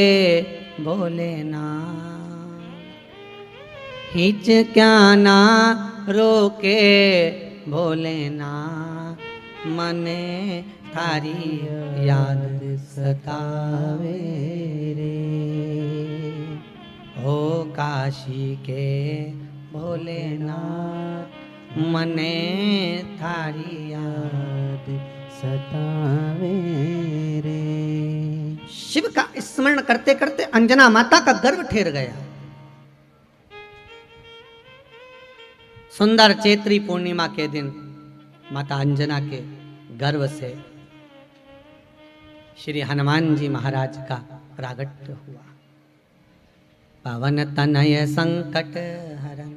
भोलेनाथ, हिच क्या ना रोके भोलेनाथ, मने थारी याद सतावे रे। ओ काशी के भोलेनाथ, मने थारी याद सतावे रे। शिव का स्मरण करते करते अंजना माता का गर्भ ठेर गया। सुंदर चैत्री पूर्णिमा के दिन माता अंजना के गर्भ से श्री हनुमान जी महाराज का प्रागट्य हुआ। पवन तनय संकट हरन,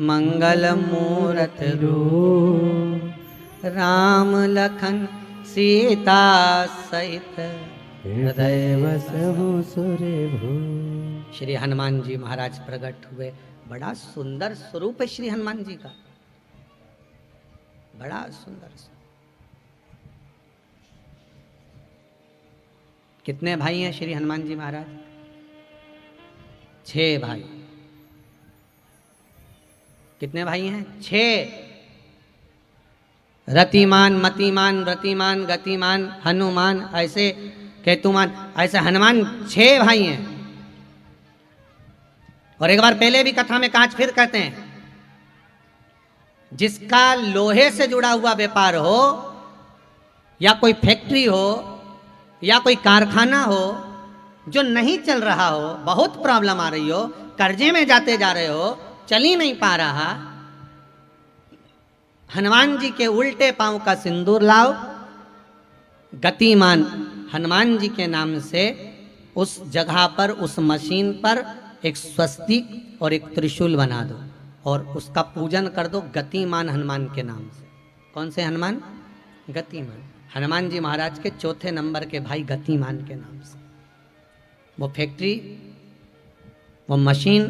मंगल मूरत रूप, राम लखन सीता सहित हृदय वसहु सुरभू। श्री हनुमान जी महाराज प्रकट हुए। बड़ा सुंदर स्वरूप है श्री हनुमान जी का, बड़ा सुंदर। कितने भाई हैं श्री हनुमान जी महाराज? 6 भाई। कितने भाई हैं? 6। रतिमान, मतिमान, व्रतिमान, गतिमान, हनुमान, ऐसे केतुमान, ऐसे हनुमान 6 भाई हैं। और एक बार पहले भी कथा में कहा, फिर कहते हैं, जिसका लोहे से जुड़ा हुआ व्यापार हो, या कोई फैक्ट्री हो, या कोई कारखाना हो जो नहीं चल रहा हो, बहुत प्रॉब्लम आ रही हो, कर्जे में जाते जा रहे हो, चल ही नहीं पा रहा, हनुमान जी के उल्टे पांव का सिंदूर लाओ, गतिमान हनुमान जी के नाम से उस जगह पर, उस मशीन पर एक स्वस्तिक और एक त्रिशूल बना दो और उसका पूजन कर दो गतिमान हनुमान के नाम से। कौन से हनुमान? गतिमान। हनुमान जी महाराज के 4थे नंबर के भाई गतिमान के नाम से। वो फैक्ट्री, वो मशीन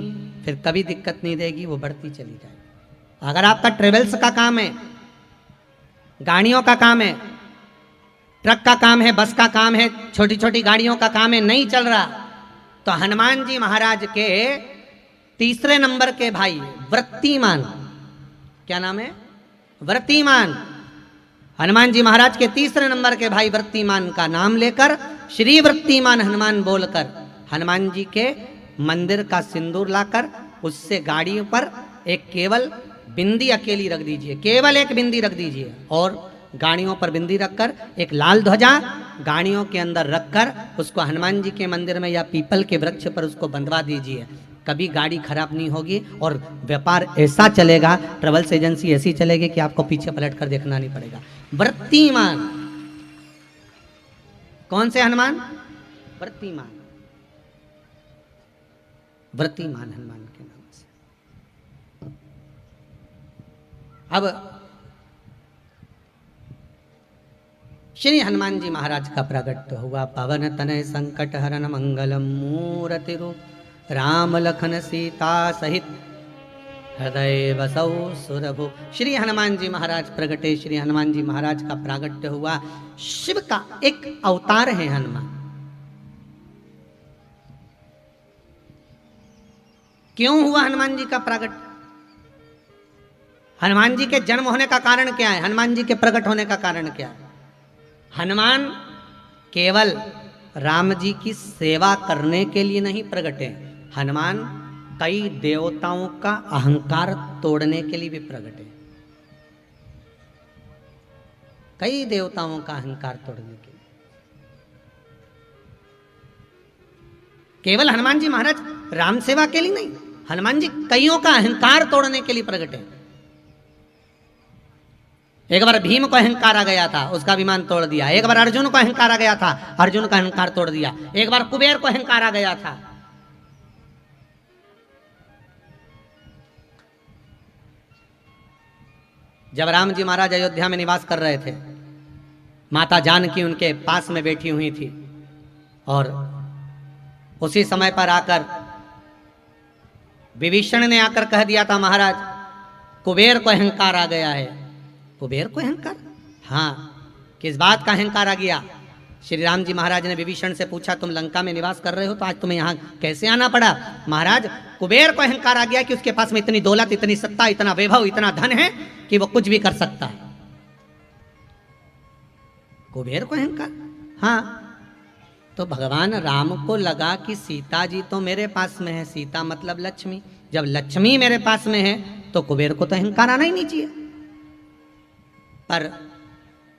फिर कभी दिक्कत नहीं देगी, वो बढ़ती चली जाएगी। अगर आपका ट्रेवल्स का काम है, गाड़ियों का काम है, ट्रक का काम है, बस का काम है, छोटी छोटी गाड़ियों का काम है, नहीं चल रहा, तो हनुमान जी महाराज के 3रे नंबर के भाई वृत्तिमान, क्या नाम है? वृत्तिमान। हनुमान जी महाराज के 3रे नंबर के भाई वृत्तिमान का नाम लेकर, श्री वृत्तिमान हनुमान बोलकर, हनुमान जी के मंदिर का सिंदूर लाकर उससे गाड़ियों पर एक केवल बिंदी अकेली रख दीजिए, केवल एक बिंदी रख दीजिए, और गाड़ियों पर बिंदी रखकर, एक लाल ध्वजा गाड़ियों के अंदर रखकर उसको हनुमान जी के मंदिर में या पीपल के वृक्ष पर उसको बंधवा दीजिए। कभी गाड़ी खराब नहीं होगी और व्यापार ऐसा चलेगा, ट्रेवल्स एजेंसी ऐसी चलेगी कि आपको पीछे पलट कर देखना नहीं पड़ेगा। वृत्तिमान, कौन से हनुमान? वृत्तिमान, वृत्तिमान हनुमान के नाम से। अब श्री हनुमान जी महाराज का प्रकट हुआ। पवन तनय संकट हरन मंगलम मूर्ति रूप राम लखन सीता सहित हृदय बसौ सुरभु। श्री हनुमान जी महाराज प्रगटे। श्री हनुमान जी महाराज का प्रागट्य हुआ। शिव का एक अवतार है हनुमान। क्यों हुआ हनुमान जी का प्रकट? हनुमान जी के जन्म होने का कारण क्या है? हनुमान जी के प्रकट होने का कारण क्या है? हनुमान केवल राम जी की सेवा करने के लिए नहीं प्रकटे। हनुमान कई देवताओं का अहंकार तोड़ने के लिए भी प्रकटे। कई देवताओं का अहंकार तोड़ने के लिए। केवल हनुमान जी महाराज राम सेवा के लिए नहीं, हनुमान जी कईयों का अहंकार तोड़ने के लिए प्रकटे। एक बार भीम को अहंकार आ गया था, उसका विमान तोड़ दिया। एक बार अर्जुन को अहंकार आ गया था, अर्जुन का अहंकार तोड़ दिया। एक बार कुबेर को अहंकार आ गया था। जब राम जी महाराज अयोध्या में निवास कर रहे थे, माता जानकी उनके पास में बैठी हुई थी और उसी समय पर आकर विभीषण ने आकर कह दिया था, महाराज कुबेर को अहंकार आ गया है। कुबेर को अहंकार? हाँ, किस बात का अहंकार आ गया? श्री राम जी महाराज ने विभीषण से पूछा, तुम लंका में निवास कर रहे हो तो आज तुम्हें यहाँ कैसे आना पड़ा? महाराज कुबेर को अहंकार आ गया कि उसके पास में इतनी दौलत, इतनी सत्ता, इतना वैभव, इतना धन है कि वो कुछ भी कर सकता है। कुबेर को अहंकार? हाँ। तो भगवान राम को लगा कि सीता जी तो मेरे पास में है, सीता मतलब लक्ष्मी। जब लक्ष्मी मेरे पास में है तो कुबेर को तो अहंकार आना ही नहीं चाहिए। पर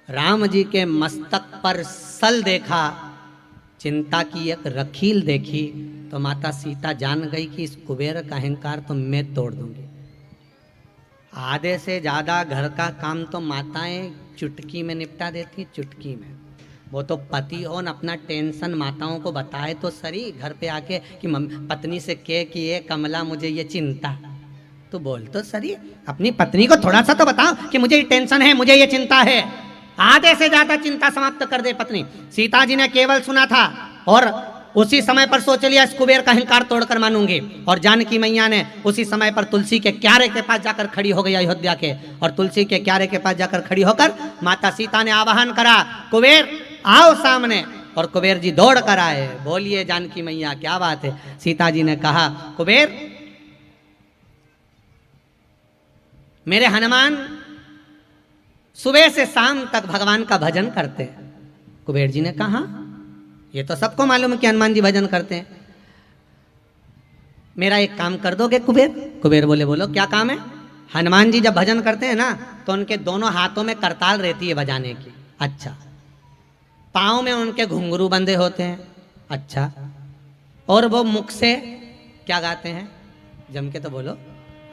राम जी के मस्तक पर सल देखा, चिंता की एक रखील देखी, तो माता सीता जान गई कि इस कुबेर का अहंकार तो मैं तोड़ दूंगी। आधे से ज्यादा घर का काम तो माताएं चुटकी में निपटा देती, चुटकी में। वो तो पति हो न अपना टेंशन माताओं को बताए तो सरी, घर पे आके कि पत्नी से कह कि ये कमला मुझे ये चिंता, तो बोल तो सरी, अपनी पत्नी को थोड़ा सा तो बताओ कि मुझे ये टेंशन है, मुझे ये चिंता है। आधे से ज्यादा चिंता समाप्त कर दे पत्नी। सीता जी ने केवल सुना था और उसी समय पर सोच लिया, इस कुबेर का अहंकार तोड़कर मानूंगी। और जानकी मैया ने उसी समय पर तुलसी के क्यारे के पास जाकर खड़ी हो गई अयोध्या के, और तुलसी के क्यारे के पास जाकर खड़ी होकर माता सीता ने आवाहन करा, कुबेर आओ सामने। और कुबेर जी दौड़ कर आए। बोलिए जानकी मैया क्या बात है? सीता जी ने कहा, कुबेर मेरे हनुमान सुबह से शाम तक भगवान का भजन करते हैं। कुबेर जी ने कहा, ये तो सबको मालूम है कि हनुमान जी भजन करते हैं, मेरा एक काम कर दोगे कुबेर? कुबेर बोले, बोलो क्या काम है? हनुमान जी जब भजन करते हैं ना तो उनके दोनों हाथों में करताल रहती है बजाने की। अच्छा। पाँव में उनके घुंघरू बंधे होते हैं। अच्छा। और वो मुख से क्या गाते हैं? जम के तो बोलो,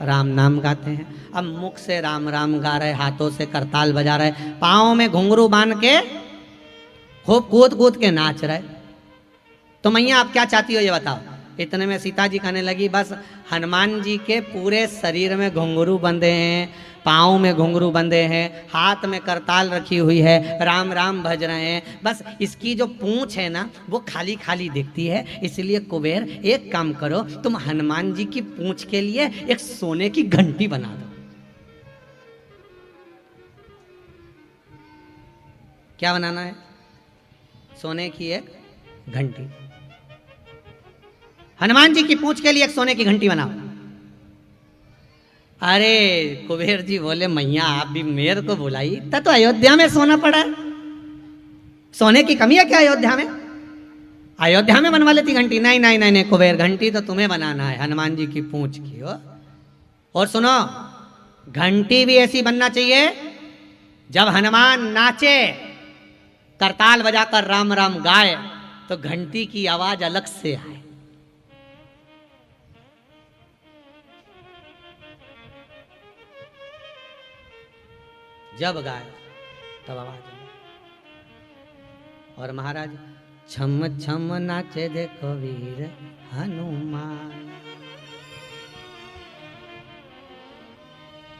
राम नाम गाते हैं। अब मुख से राम राम गा रहे, हाथों से करताल बजा रहे, पाँव में घुंघरू बांध के खूब कूद कूद के नाच रहे। तो मैया आप क्या चाहती हो ये बताओ? इतने में सीता जी कहने लगी, बस हनुमान जी के पूरे शरीर में घुंघरू बंधे हैं, पाँव में घुंघरू बंधे हैं, हाथ में करताल रखी हुई है, राम राम भज रहे हैं, बस इसकी जो पूंछ है ना वो खाली खाली दिखती है। इसलिए कुबेर एक काम करो, तुम हनुमान जी की पूंछ के लिए एक सोने की घंटी बना दो। क्या बनाना है? सोने की एक घंटी। हनुमान जी की पूंछ के लिए एक सोने की घंटी बनाओ। अरे कुबेर जी बोले, मैया आप भी मेरे को बुलाई, तो अयोध्या में सोना पड़ा है, सोने की कमी है क्या अयोध्या में? अयोध्या में बनवा लेती घंटी। नहीं नहीं नहीं नहीं कुबेर, घंटी तो तुम्हें बनाना है, हनुमान जी की पूंछ की हो। और सुनो, घंटी भी ऐसी बनना चाहिए जब हनुमान नाचे, करताल बजाकर राम राम गाए, तो घंटी की आवाज अलग से आए। जब गाए तब आवाज आई। और महाराज छम छम नाचे देखो वीर हनुमान,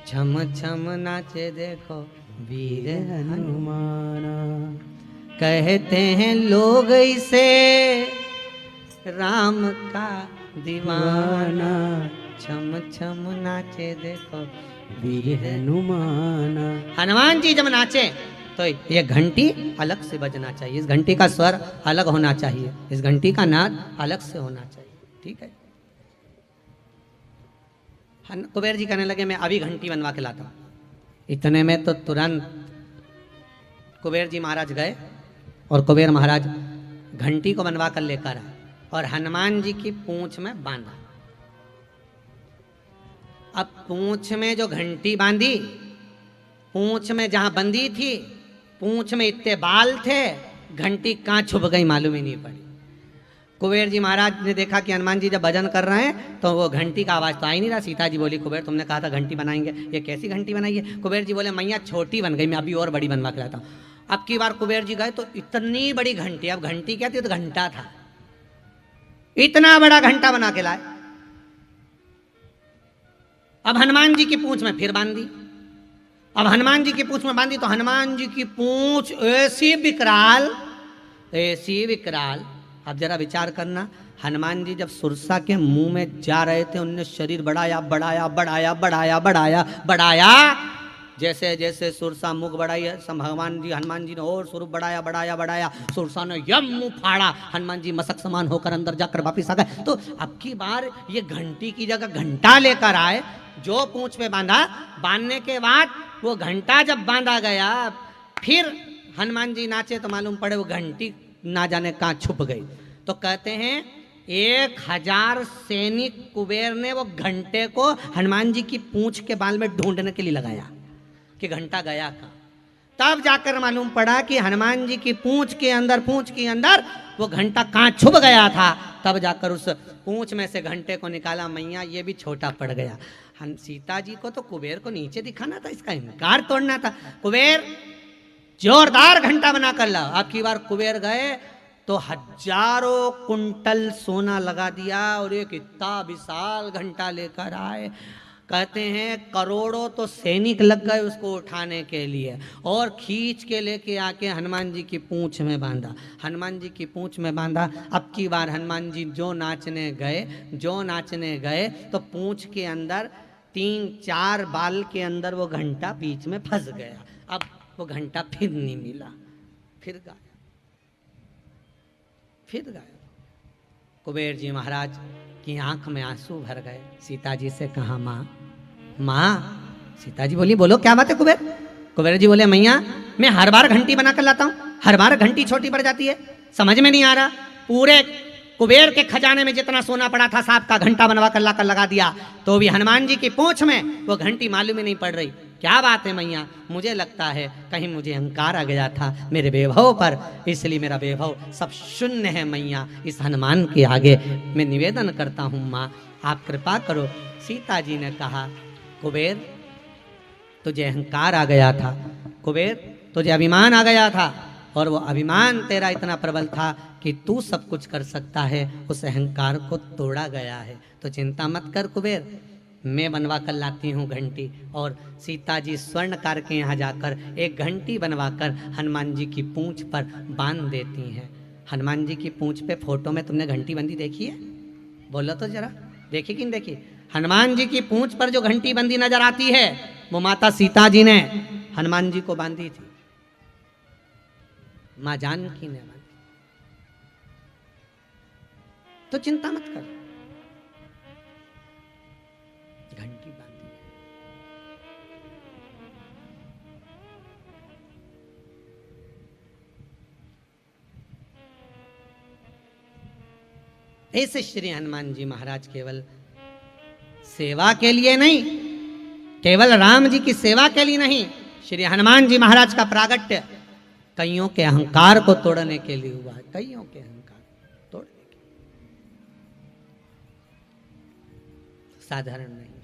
छम छम नाचे देखो वीर हनुमान, कहते हैं लोग इसे राम का दीवाना, छम छम नाचे देखो वीर हनुमान। हनुमान जी जब नाचे तो ये घंटी अलग से बजना चाहिए, इस घंटी का स्वर अलग होना चाहिए, इस घंटी का नाद अलग से होना चाहिए। ठीक है। कुबेर जी कहने लगे मैं अभी घंटी बनवा के लाता हूँ। इतने में तो तुरंत कुबेर जी महाराज गए और कुबेर महाराज घंटी को बनवा कर लेकर आए और हनुमान जी की पूंछ में बांधा। अब पूंछ में जो घंटी बांधी, पूंछ में जहां बंधी थी, पूंछ में इतने बाल थे, घंटी कहाँ छुप गई मालूम ही नहीं पड़ी। कुबेर जी महाराज ने देखा कि हनुमान जी जब भजन कर रहे हैं तो वो घंटी का आवाज तो आ ही नहीं रहा। सीता जी बोली कुबेर तुमने कहा था घंटी बनाएंगे, ये कैसी घंटी बनाई है? कुबेर जी बोले मैया छोटी बन गई, मैं अभी और बड़ी बनवा के लाता हूँ। अब की बार कुबेर जी गए तो इतनी बड़ी घंटी, अब घंटी क्या थी तो घंटा था, इतना बड़ा घंटा बना के लाए। अब हनुमान जी की पूंछ में फिर बांधी, अब हनुमान जी की पूंछ में बांधी तो हनुमान जी की पूंछ ऐसी विकराल, ऐसी विकराल। अब जरा विचार करना, हनुमान जी जब सुरसा के मुंह में जा रहे थे, उनने शरीर बढ़ाया बढ़ाया बढ़ाया बढ़ाया बढ़ाया बढ़ाया, जैसे जैसे सुरसा मुख बढ़ाई है, भगवान जी हनुमान जी ने और स्वरूप बढ़ाया बढ़ाया बढ़ाया, सुरसा ने यम मुंह फाड़ा, हनुमान जी मसक समान होकर अंदर जाकर वापिस आ गए। तो अब की बार ये घंटी की जगह घंटा लेकर आए, जो पूंछ पे बांधा, बांधने के बाद वो घंटा जब बांधा गया, फिर हनुमान जी नाचे तो मालूम पड़े वो घंटी ना जाने कहाँ छुप गई। तो कहते हैं 1000 सैनिक कुबेर ने वो घंटे को हनुमान जी की पूंछ के बाल में ढूंढने के लिए लगाया कि घंटा गया कहाँ। तब जाकर मालूम पड़ा कि हनुमान जी की पूंछ के अंदर वो घंटा कहाँ छुप गया था। तब जाकर उस पूंछ में से घंटे को निकाला, मैया ये भी छोटा पड़ गया। सीता जी को तो कुबेर को नीचे दिखाना था, इसका इनकार तोड़ना था। कुबेर जोरदार घंटा बना कर लाओ। अब की बार कुबेर गए तो 1000 कुंटल सोना लगा दिया और एक इतना विशाल घंटा लेकर आए। कहते हैं करोड़ों तो सैनिक लग गए उसको उठाने के लिए और खींच के लेके आके हनुमान जी की पूंछ में बांधा, हनुमान जी की पूंछ में बांधा। अब की बार हनुमान जी जो नाचने गए तो पूंछ के अंदर 3-4 बाल के अंदर वो घंटा बीच में फंस गया। अब वो घंटा फिर नहीं मिला, फिर गायब। कुबेर जी महाराज की आंख में आंसू भर गए। सीता जी से कहा माँ। सीता जी बोली बोलो क्या बात है कुबेर? कुबेर जी बोले मैया मैं हर बार घंटी बना कर लाता हूँ, हर बार घंटी छोटी पड़ जाती है, समझ में नहीं आ रहा। पूरे कुबेर के खजाने में जितना सोना पड़ा था साहब का घंटा बनवा कर लाकर लगा दिया, तो भी हनुमान जी की पूंछ में वो घंटी मालूम ही नहीं पड़ रही। क्या बात है मैया? मुझे लगता है कहीं मुझे अहंकार आ गया था मेरे वैभव पर, इसलिए मेरा वैभव सब शून्य है मैया। इस हनुमान के आगे मैं निवेदन करता हूँ माँ, आप कृपा करो। सीता जी ने कहा कुबेर तुझे अहंकार आ गया था, कुबेर तुझे अभिमान आ गया था, और वो अभिमान तेरा इतना प्रबल था कि तू सब कुछ कर सकता है, उस अहंकार को तोड़ा गया है। तो चिंता मत कर कुबेर, मैं बनवा कर लाती हूँ घंटी। और सीता जी स्वर्णकार के यहाँ जाकर एक घंटी बनवाकर हनुमान जी की पूंछ पर बांध देती हैं। हनुमान जी की पूंछ पे फोटो में तुमने घंटी बंदी देखी है? बोलो तो जरा, देखी कि नहीं देखी? हनुमान जी की पूंछ पर जो घंटी बंदी नजर आती है वो माता सीता जी ने हनुमान जी को बांधी थी, माँ जानकी ने बांधी। तो चिंता मत कर, घंटी बांधी। ऐसे श्री हनुमान जी महाराज केवल सेवा के लिए नहीं, केवल राम जी की सेवा के लिए नहीं, श्री हनुमान जी महाराज का प्रागट्य कईयों के अहंकार को तोड़ने के लिए हुआ है, कईयों के अहंकार तोड़ने के लिए, साधारण नहीं।